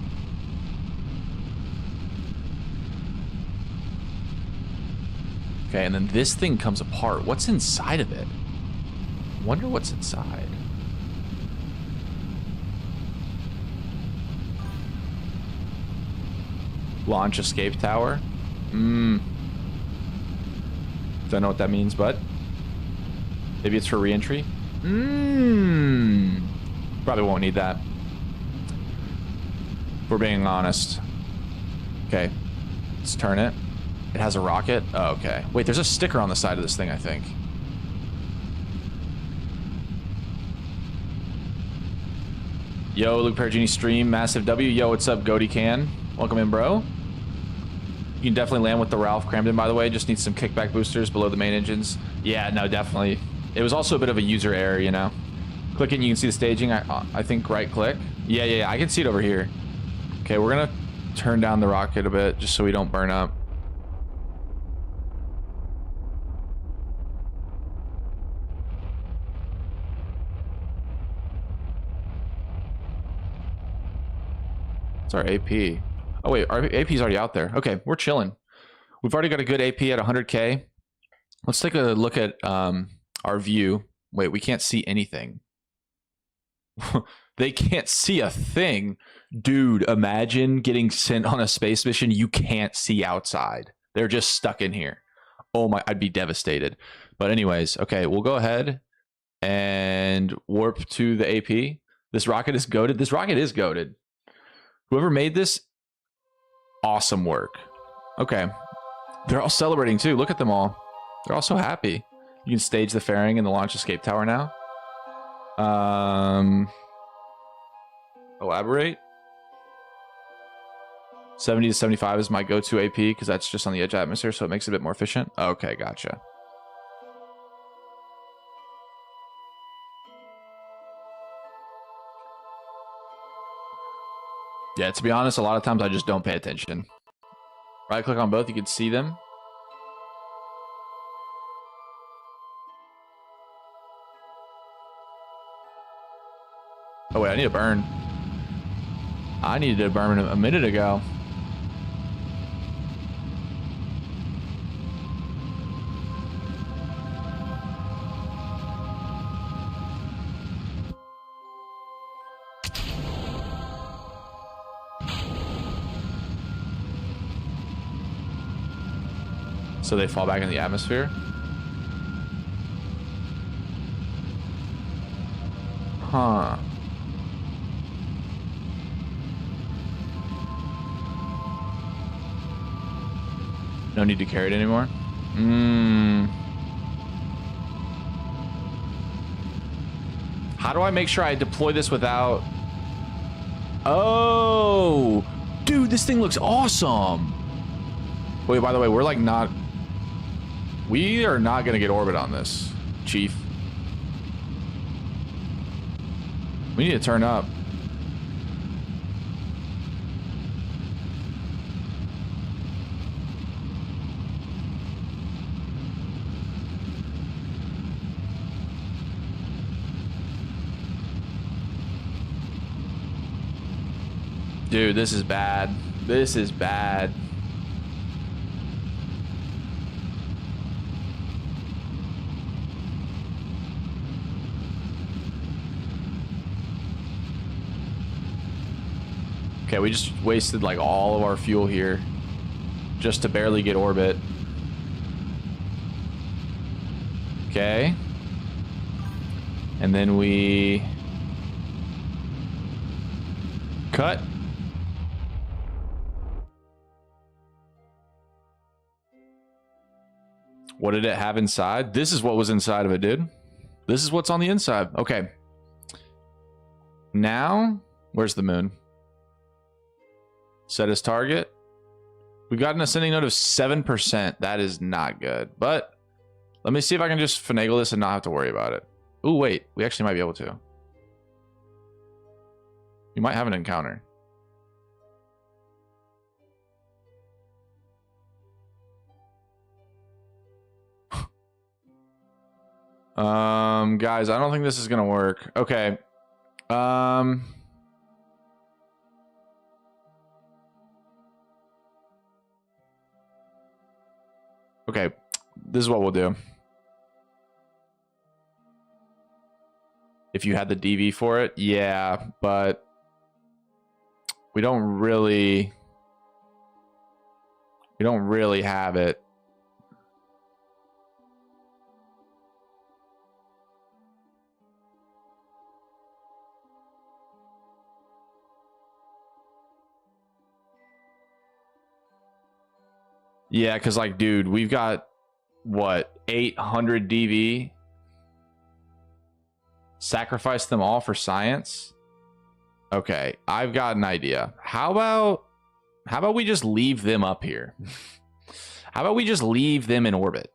Okay, and then this thing comes apart. What's inside of it? Wonder what's inside. Launch escape tower. Don't know what that means, but maybe it's for re-entry. Probably won't need that, if we're being honest. Okay, let's turn it. It has a rocket. Oh, okay. Wait, there's a sticker on the side of this thing, I think. Yo, Luke Perugini stream, massive W. Yo, what's up, Goaty Can? Welcome in, bro. You can definitely land with the Ralph Cramden, by the way. Just needs some kickback boosters below the main engines. Yeah, no, definitely. It was also a bit of a user error, you know. Click it and you can see the staging. I think right click. Yeah, I can see it over here. Okay, we're gonna turn down the rocket a bit just so we don't burn up. What's our AP? Oh wait, our AP's already out there. Okay, we're chilling. We've already got a good AP at 100K. Let's take a look at our view. Wait, we can't see anything. They can't see a thing. Dude, imagine getting sent on a space mission. You can't see outside. They're just stuck in here. Oh my, I'd be devastated. But anyways, okay, we'll go ahead and warp to the AP. This rocket is goated. This rocket is goated. Whoever made this, awesome work. Okay. They're all celebrating too. Look at them all. They're all so happy. You can stage the fairing in the launch escape tower now. Elaborate. 70 to 75 is my go-to AP because that's just on the edge of atmosphere, so it makes it a bit more efficient. Okay, gotcha. Yeah, to be honest, a lot of times I just don't pay attention. Right click on both, you can see them. Oh wait, I need to burn. I needed to burn a minute ago. So they fall back in the atmosphere. Huh. No need to carry it anymore. How do I make sure I deploy this without... Oh, dude, this thing looks awesome. Wait, by the way, we're like not... We are not going to get orbit on this, Chief. We need to turn up. Dude, this is bad. This is bad. Okay, we just wasted like all of our fuel here just to barely get orbit. Okay. And then we cut. What did it have inside? This is what was inside of it, dude. This is what's on the inside. Okay. Now, where's the moon? Set as target. We've got an ascending node of 7%. That is not good. But let me see if I can just finagle this and not have to worry about it. Oh, wait. We actually might be able to. We might have an encounter. Guys, I don't think this is gonna work. Okay. Okay, this is what we'll do. If you had the DV for it, yeah, but we don't really have it. Yeah, because, like, dude, we've got, what, 800 DV? Sacrifice them all for science? Okay, I've got an idea. How about we just leave them up here? How about we just leave them in orbit?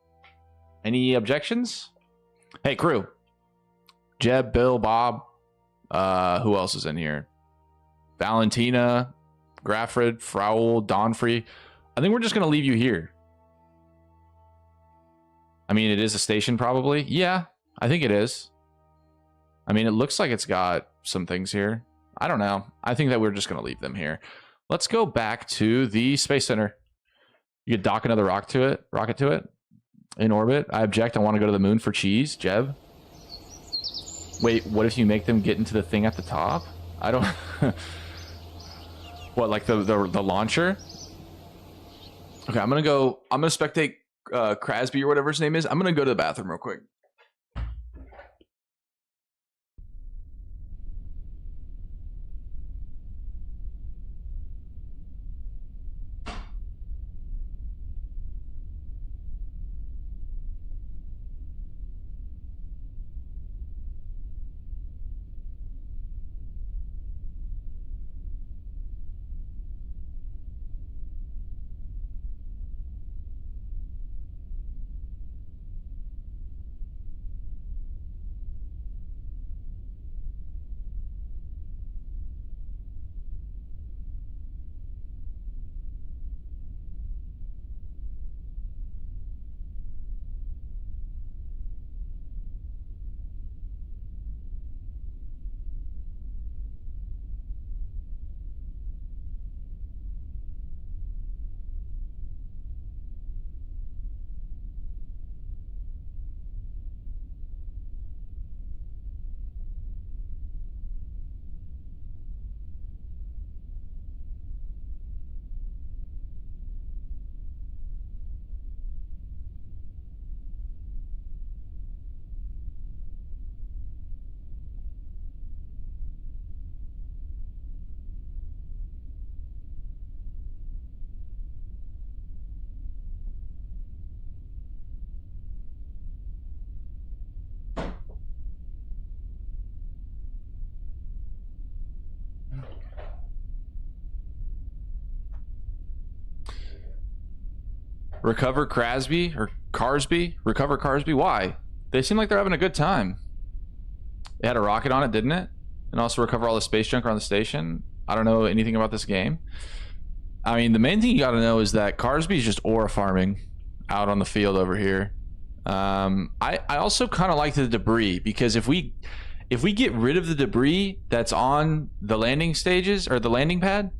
Any objections? Hey, crew. Jeb, Bill, Bob. Who else is in here? Valentina, Graffred, Fraul, Donfrey. I think we're just going to leave you here. I mean, it is a station probably. Yeah, I think it is. I mean, it looks like it's got some things here. I don't know. I think that we're just going to leave them here. Let's go back to the Space Center. You could dock another rocket to it in orbit. I object. I want to go to the moon for cheese. Jeb. Wait, what if you make them get into the thing at the top? I don't... What, like the launcher? Okay, I'm going to spectate Crasby or whatever his name is. I'm going to go to the bathroom real quick. Recover Crasby or Carsby? Recover Carsby? Why? They seem like they're having a good time. It had a rocket on it, didn't it? And also recover all the space junk around the station. I don't know anything about this game. I mean, the main thing you got to know is that Carsby is just aura farming out on the field over here. I also kind of like the debris, because if we get rid of the debris that's on the landing stages or the landing pad,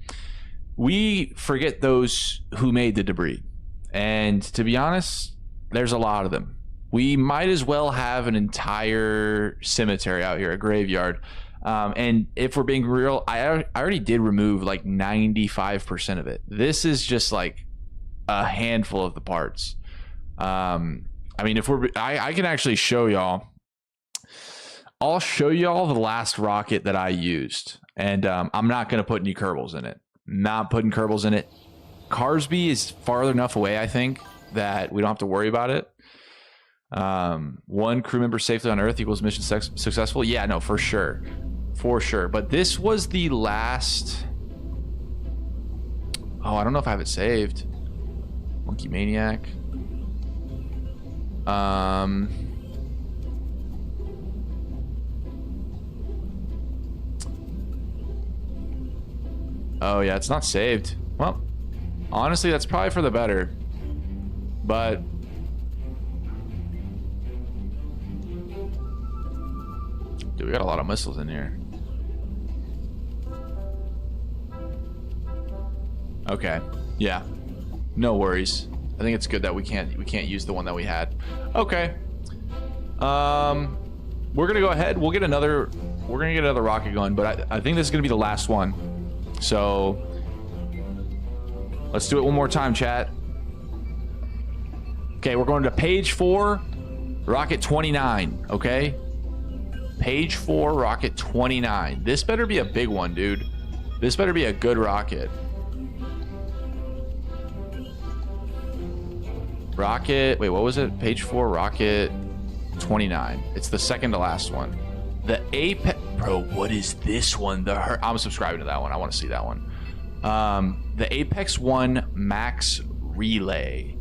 we forget those who made the debris. And to be honest, there's a lot of them. We might as well have an entire cemetery out here, a graveyard. And if we're being real, I already did remove like 95% of it. This is just like a handful of the parts. I mean, if I can actually show y'all. I'll show y'all the last rocket that I used. And I'm not going to put any Kerbals in it. Not putting Kerbals in it. Carsby is farther enough away, I think, that we don't have to worry about it. One crew member safely on Earth equals mission successful. Yeah, no, for sure. For sure. But this was the last... Oh, I don't know if I have it saved. Monkey Maniac. Oh, yeah, it's not saved. Well... Honestly, that's probably for the better. But dude, we got a lot of missiles in here. Okay. Yeah. No worries. I think it's good that we can't use the one that we had. Okay. We're gonna go ahead. We're gonna get another rocket going, but I think this is gonna be the last one. So let's do it one more time, chat. Okay, we're going to page 4, rocket 29, okay? Page 4, rocket 29. This better be a big one, dude. This better be a good rocket. Rocket, wait, what was it? Page 4, rocket 29. It's the second to last one. The Apex, bro, what is this one? I'm subscribing to that one. I want to see that one. The Apex 1 Max Relay.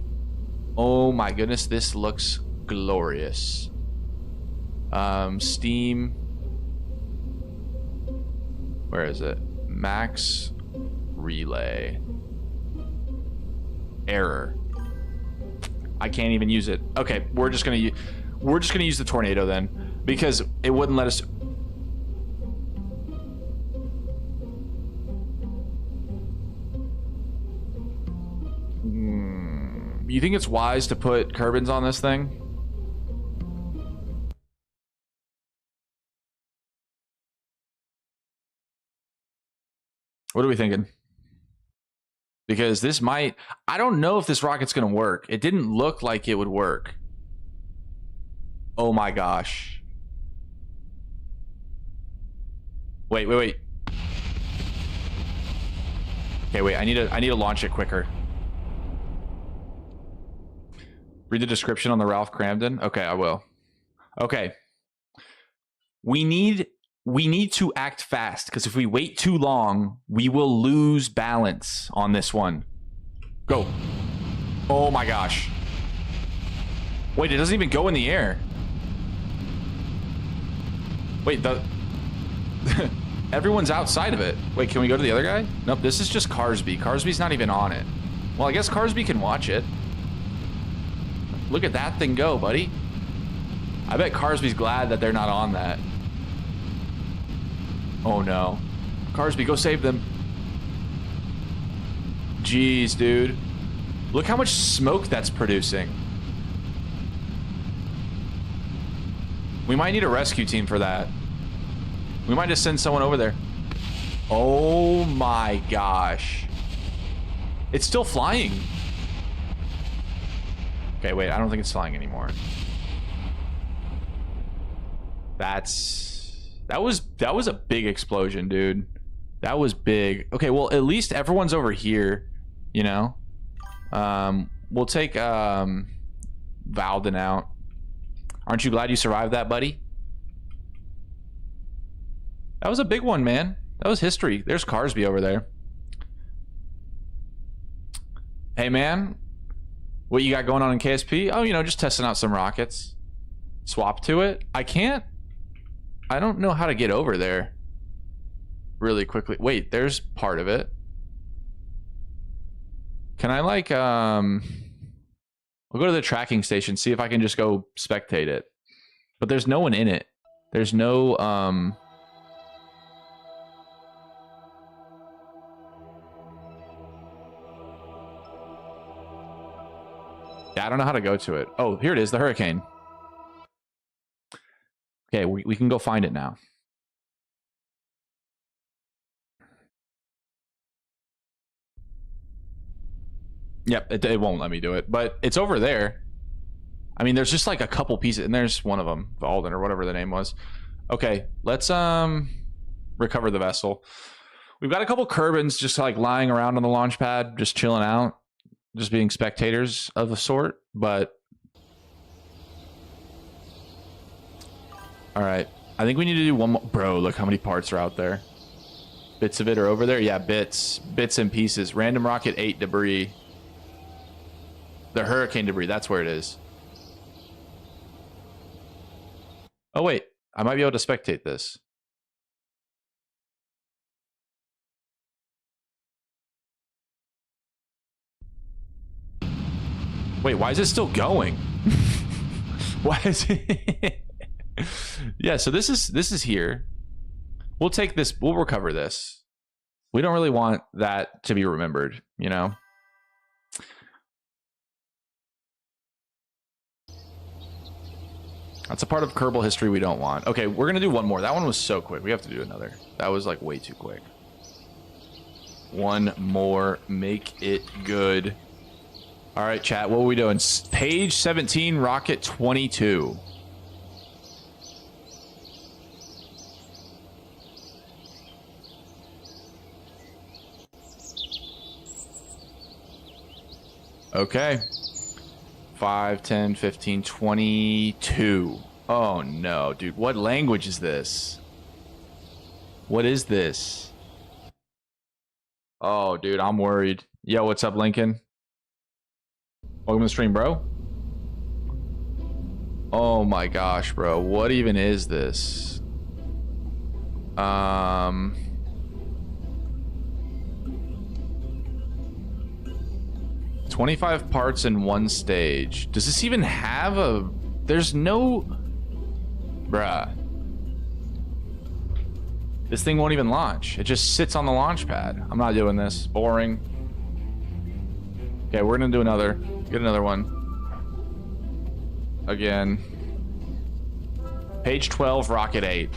Oh my goodness, this looks glorious. Steam. Where is it? Max Relay. Error. I can't even use it. Okay, we're just gonna use the tornado then, because it wouldn't let us. you think it's wise to put Kerbins on this thing? What are we thinking? Because this might... I don't know if this rocket's going to work. It didn't look like it would work. Oh my gosh. Wait. Okay, wait. I need to launch it quicker. Read the description on the Ralph Cramden. Okay, I will. Okay. We need to act fast, because if we wait too long, we will lose balance on this one. Go. Oh my gosh. Wait, it doesn't even go in the air. Wait, everyone's outside of it. Wait, can we go to the other guy? Nope, this is just Carsby. Carsby's not even on it. Well, I guess Carsby can watch it. Look at that thing go, buddy. I bet Carsby's glad that they're not on that. Oh no. Carsby, go save them. Jeez, dude. Look how much smoke that's producing. We might need a rescue team for that. We might just send someone over there. Oh my gosh. It's still flying. Okay, wait, I don't think it's flying anymore. That was a big explosion, dude. That was big. Okay, well, at least everyone's over here, you know? We'll take Valden out. Aren't you glad you survived that, buddy? That was a big one, man. That was history. There's Carsby over there. Hey, man. What you got going on in KSP? Oh, you know, just testing out some rockets. Swap to it. I don't know how to get over there really quickly. Wait, there's part of it. Can I, like, I'll go to the tracking station, see if I can just go spectate it. But there's no one in it. There's no, yeah, I don't know how to go to it. Oh, here it is, the hurricane. Okay, we can go find it now. Yep, it won't let me do it, but it's over there. I mean, there's just like a couple pieces, and there's one of them, Valden or whatever the name was. Okay, let's recover the vessel. We've got a couple Kerbins just like lying around on the launch pad, just chilling out, just being spectators of the sort, but all right. I think we need to do one more. Bro, look how many parts are out there. Bits of it are over there? Yeah, bits and pieces. Random rocket 8 debris. The hurricane debris, that's where it is. Oh, wait. I might be able to spectate this. Wait, why is it still going? Why is it... Yeah, so this is here. We'll take this, we'll recover this. We don't really want that to be remembered, you know? That's a part of Kerbal history we don't want. Okay, we're gonna do one more. That one was so quick. We have to do another. That was like way too quick. One more. Make it good. All right, chat, what are we doing? Page 17, rocket 22. Okay. 5, 10, 15, 22. Oh no, dude. What language is this? What is this? Oh, dude, I'm worried. Yo, what's up, Lincoln? Welcome to the stream, bro. Oh my gosh, bro. What even is this? 25 parts in one stage. Does this even have a... There's no... Bruh. This thing won't even launch. It just sits on the launch pad. I'm not doing this. Boring. Okay, we're gonna do another. Get another one. Again. Page 12, Rocket 8.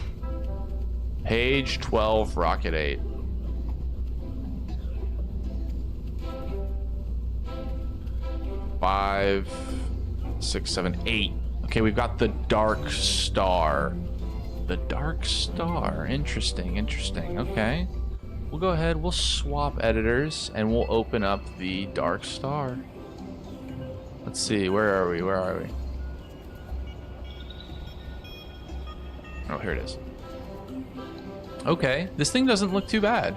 Page 12, Rocket 8. Five, 6, 7, 8. Okay, we've got the Dark Star. The Dark Star. Interesting, interesting. Okay. We'll go ahead, we'll swap editors, and we'll open up the Dark Star. Let's see, where are we? Where are we? Oh, here it is. Okay, this thing doesn't look too bad.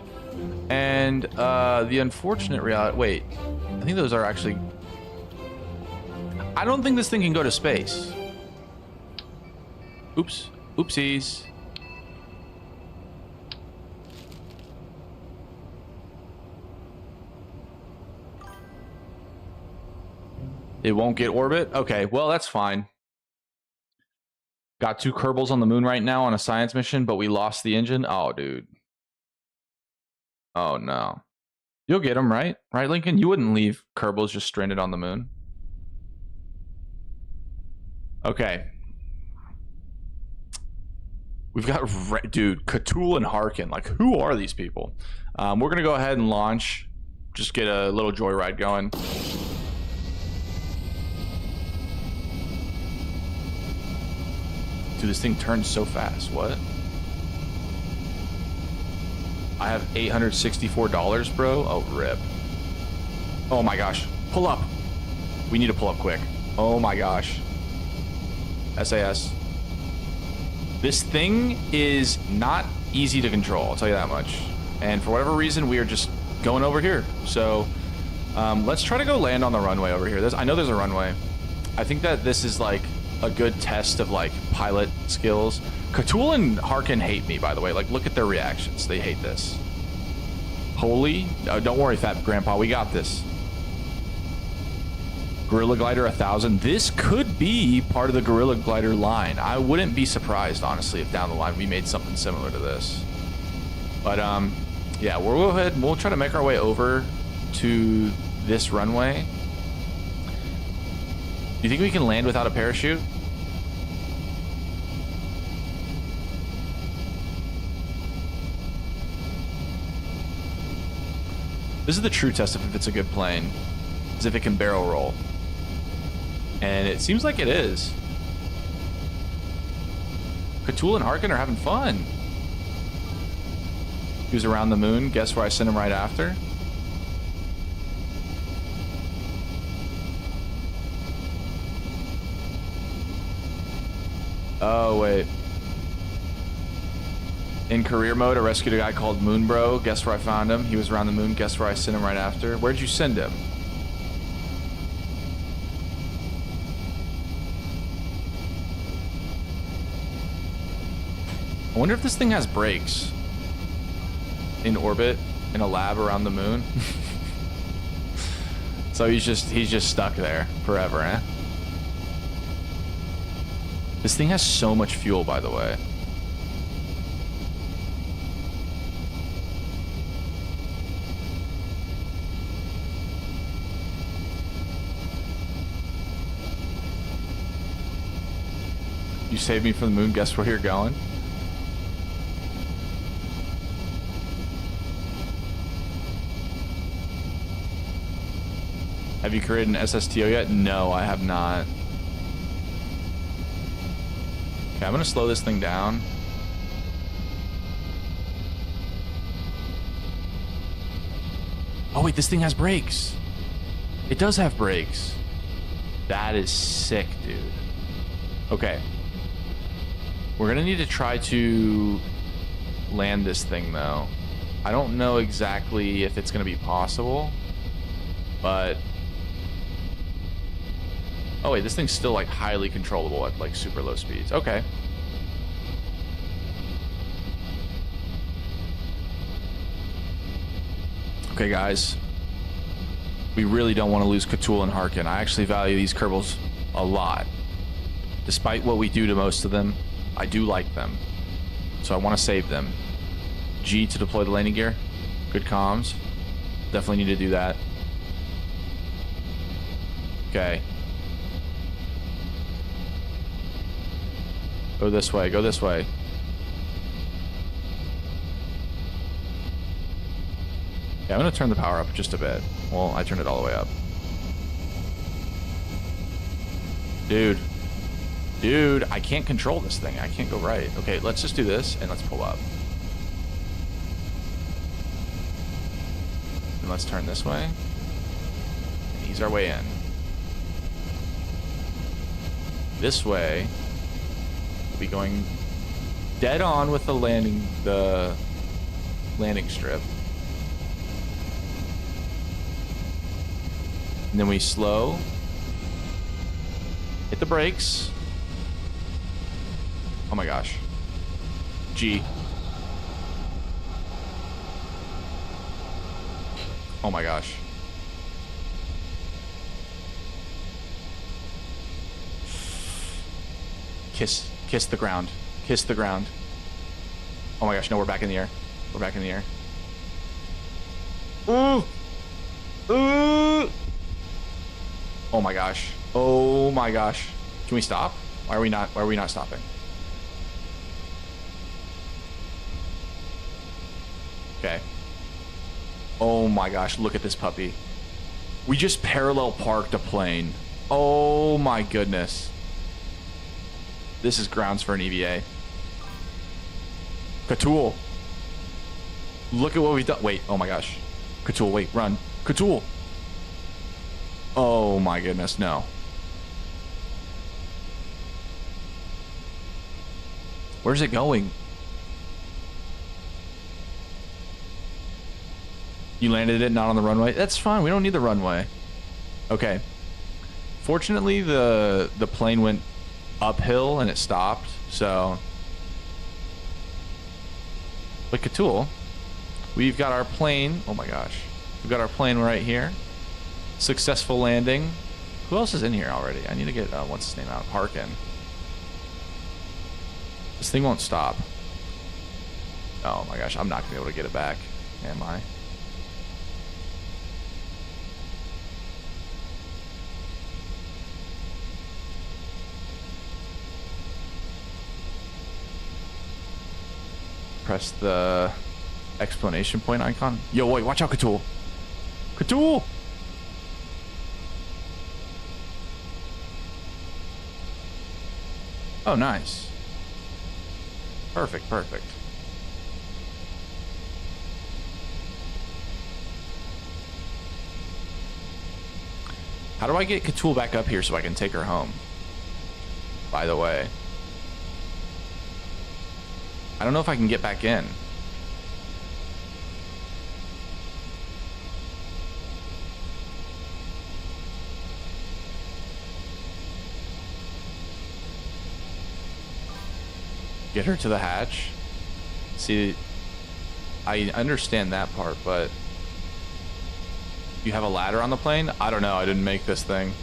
And the unfortunate reality... Wait, I think those are actually... I don't think this thing can go to space. Oops. Oopsies. It won't get orbit? Okay, well, that's fine. Got 2 Kerbals on the moon right now on a science mission, but we lost the engine. Oh, dude. Oh, no. You'll get them, right? Right, Lincoln? You wouldn't leave Kerbals just stranded on the moon. Okay. We've got... Dude, Cthulhu and Harkin. Like, who are these people? We're going to go ahead and launch. Just get a little joyride going. Dude, this thing turns so fast. What? I have $864, bro. Oh, rip. Oh my gosh. Pull up. We need to pull up quick. Oh my gosh. SAS. This thing is not easy to control, I'll tell you that much. And for whatever reason, we are just going over here. So let's try to go land on the runway over here. I know there's a runway. I think that this is like a good test of like pilot skills. Cthulhu and Harkin hate me, by the way. Like, look at their reactions. They hate this. Holy, don't worry, Fat Grandpa, we got this. Gorilla Glider 1000. This could be part of the Gorilla Glider line. I wouldn't be surprised, honestly, if down the line we made something similar to this. But yeah, we'll go ahead and we'll try to make our way over to this runway. Do you think we can land without a parachute? This is the true test of if it's a good plane, is if it can barrel roll. And it seems like it is. Cthulhu and Harkin are having fun. He was around the moon. Guess where I sent him right after? Oh, wait. In career mode, I rescued a guy called Moonbro. Guess where I found him? He was around the moon. Guess where I sent him right after? Where'd you send him? I wonder if this thing has brakes. In orbit, in a lab around the moon. So he's just stuck there forever, eh? This thing has so much fuel, by the way. You saved me from the moon. Guess where you're going? Have you created an SSTO yet? No, I have not. Okay, I'm gonna slow this thing down. Oh wait, this thing has brakes. It does have brakes. That is sick, dude. Okay. We're gonna need to try to land this thing though. I don't know exactly if it's gonna be possible, but... Oh wait, this thing's still like highly controllable at like super low speeds. Okay. Okay, guys. We really don't want to lose Cthulhu and Harkin. I actually value these Kerbals a lot. Despite what we do to most of them, I do like them. So I want to save them. G to deploy the landing gear. Good comms. Definitely need to do that. Okay. Go this way. Go this way. Yeah, I'm going to turn the power up just a bit. Well, I turned it all the way up. Dude. Dude, I can't control this thing. I can't go right. Okay, let's just do this and let's pull up. And let's turn this way. And ease our way in. This way. We'll be going dead on with the landing strip. And then we slow. Hit the brakes. Oh my gosh. G. Oh my gosh. Kiss the ground. Kiss the ground. Oh my gosh, no, we're back in the air. We're back in the air. Ooh! Ooh! Oh my gosh. Oh my gosh. Can we stop? Why are we not stopping? Okay. Oh my gosh, look at this puppy. We just parallel parked a plane. Oh my goodness. This is grounds for an EVA. Catul. Look at what we've done. Wait, oh my gosh. Catul, wait, run. Catul. Oh my goodness, no. Where's it going? You landed it not on the runway? That's fine, we don't need the runway. Okay. Fortunately, the plane went uphill and it stopped, so. But Catul, we've got our plane. Oh my gosh. We've got our plane right here. Successful landing. Who else is in here already? I need to get, what's his name out? Harkin. This thing won't stop. Oh my gosh, I'm not gonna be able to get it back, am I? Press the explanation point icon. Yo, wait, watch out, Catul. Catul! Oh, nice. Perfect, perfect. How do I get Catul back up here so I can take her home? By the way. I don't know if I can get back in. Get her to the hatch. See, I understand that part, but you have a ladder on the plane? I don't know. I didn't make this thing.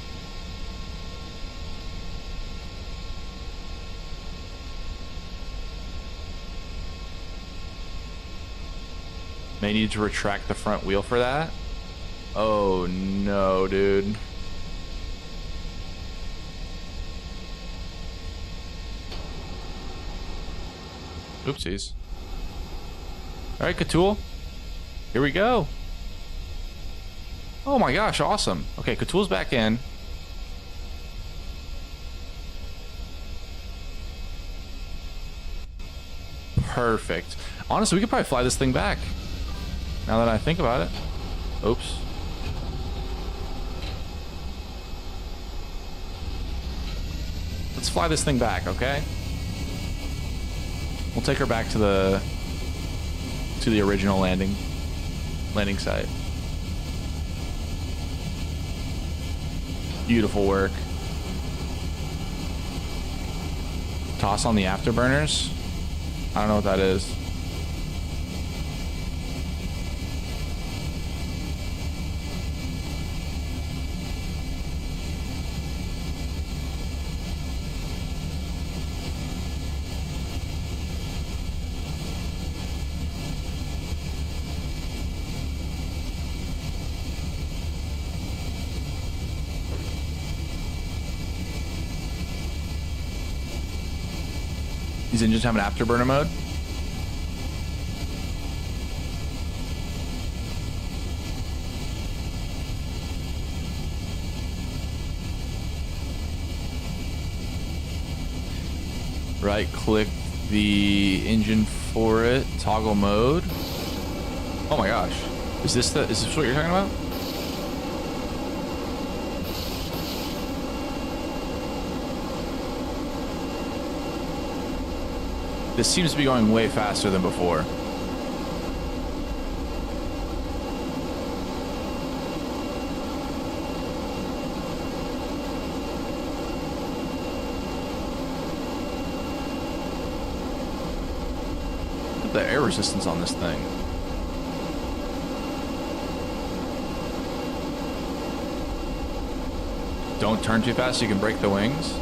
May need to retract the front wheel for that. Oh no, dude. Oopsies. Alright, Catul. Here we go. Oh my gosh, awesome. Okay, Catul's back in. Perfect. Honestly, we could probably fly this thing back. Now that I think about it. Oops. Let's fly this thing back, okay? We'll take her back to the original landing site. Beautiful work. Toss on the afterburners. I don't know what that is. These engines have an afterburner mode. Right click the engine for it, toggle mode. Oh my gosh. Is this what you're talking about? This seems to be going way faster than before. Look at the air resistance on this thing. Don't turn too fast so you can break the wings.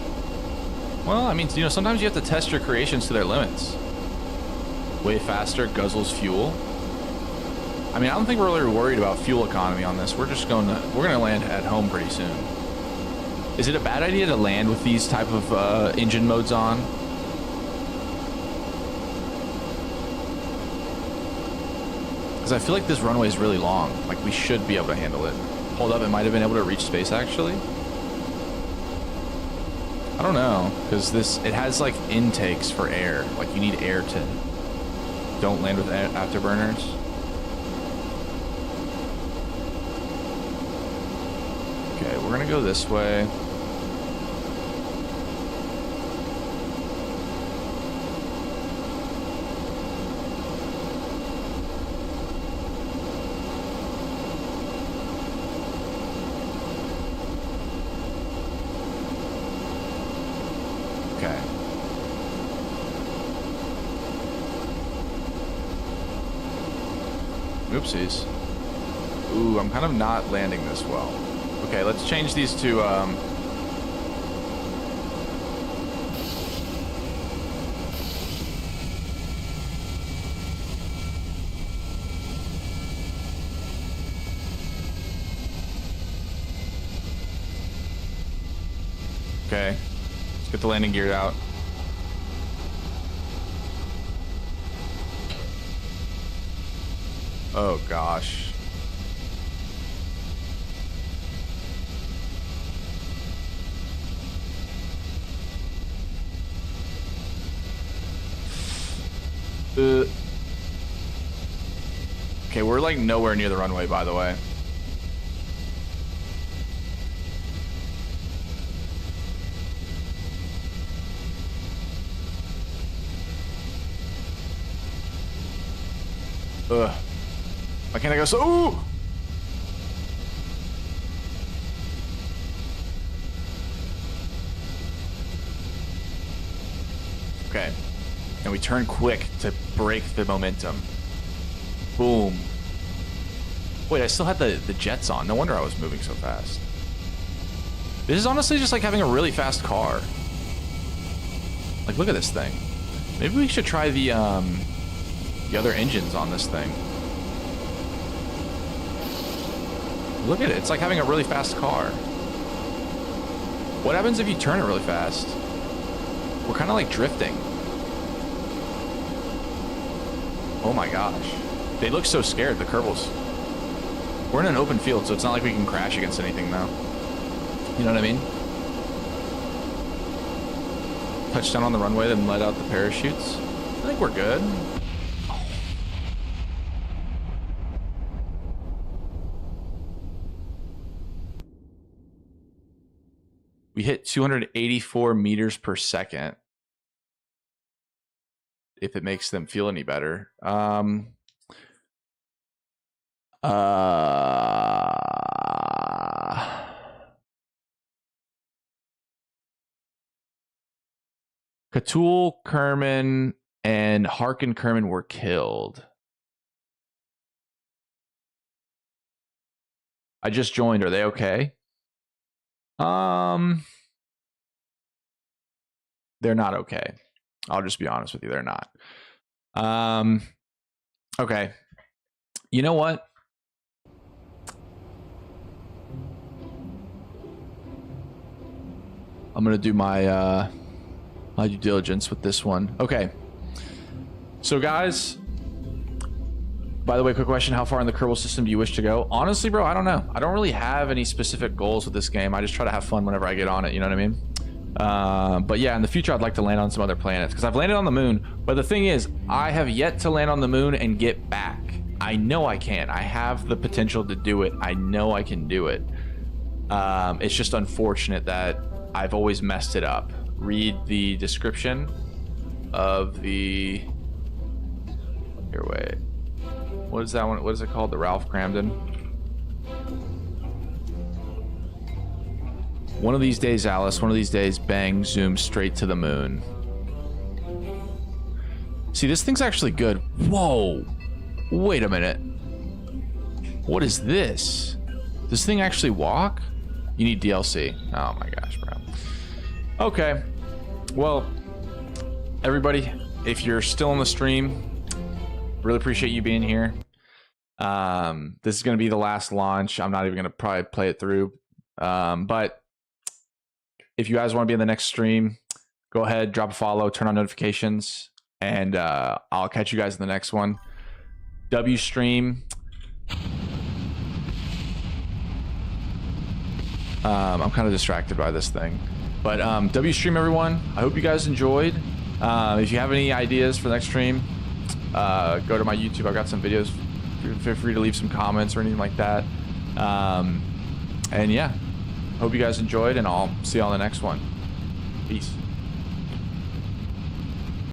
Well, I mean, you know, sometimes you have to test your creations to their limits. Way faster, guzzles fuel. I mean, I don't think we're really worried about fuel economy on this. We're gonna land at home pretty soon. Is it a bad idea to land with these type of engine modes on? Because I feel like this runway is really long. Like, we should be able to handle it. Hold up, it might have been able to reach space, actually. I don't know, because it has like intakes for air. Like, you need air to... Don't land with afterburners. Okay, we're gonna go this way. Okay. Oopsies. Ooh, I'm kind of not landing this well. Okay, let's change these to, okay. Let's get the landing gear out. Oh gosh. Okay, we're like nowhere near the runway, by the way. Ugh. Why can't I go so? Ooh! Okay. And we turn quick to break the momentum. Boom. Wait, I still had the jets on. No wonder I was moving so fast. This is honestly just like having a really fast car. Like, look at this thing. Maybe we should try the other engines on this thing. Look at it. It's like having a really fast car. What happens if you turn it really fast? We're kind of like drifting. Oh my gosh. They look so scared, the Kerbals. We're in an open field, so it's not like we can crash against anything now. You know what I mean? Touchdown on the runway, then let out the parachutes. I think we're good. We hit 284 meters per second. If it makes them feel any better. Katul, Kerman, and Harkin Kerman were killed. I just joined. Are they okay? They're not okay. I'll just be honest with you. They're not. Okay. You know what? I'm going to do my my due diligence with this one. Okay. So guys, by the way, quick question. How far in the Kerbal system do you wish to go? Honestly, bro, I don't know. I don't really have any specific goals with this game. I just try to have fun whenever I get on it. You know what I mean? But yeah, in the future, I'd like to land on some other planets because I've landed on the moon. But the thing is, I have yet to land on the moon and get back. I know I can. I have the potential to do it. I know I can do it. It's just unfortunate that I've always messed it up. Read the description of the... Here, wait. What is that one? What is it called? The Ralph Cramden. One of these days, Alice, one of these days, bang, zoom straight to the moon. See, this thing's actually good. Whoa. Wait a minute. What is this? Does this thing actually walk? You need DLC. Oh my gosh, bro. Okay. Well, everybody, if you're still on the stream, really appreciate you being here. This is going to be the last launch. I'm not even going to probably play it through. But if you guys want to be in the next stream, go ahead, drop a follow, turn on notifications, and I'll catch you guys in the next one. W stream. I'm kind of distracted by this thing. But W stream, everyone. I hope you guys enjoyed. If you have any ideas for the next stream, go to my YouTube. I've got some videos. Feel free to leave some comments or anything like that. And yeah, hope you guys enjoyed, and I'll see you on the next one. Peace.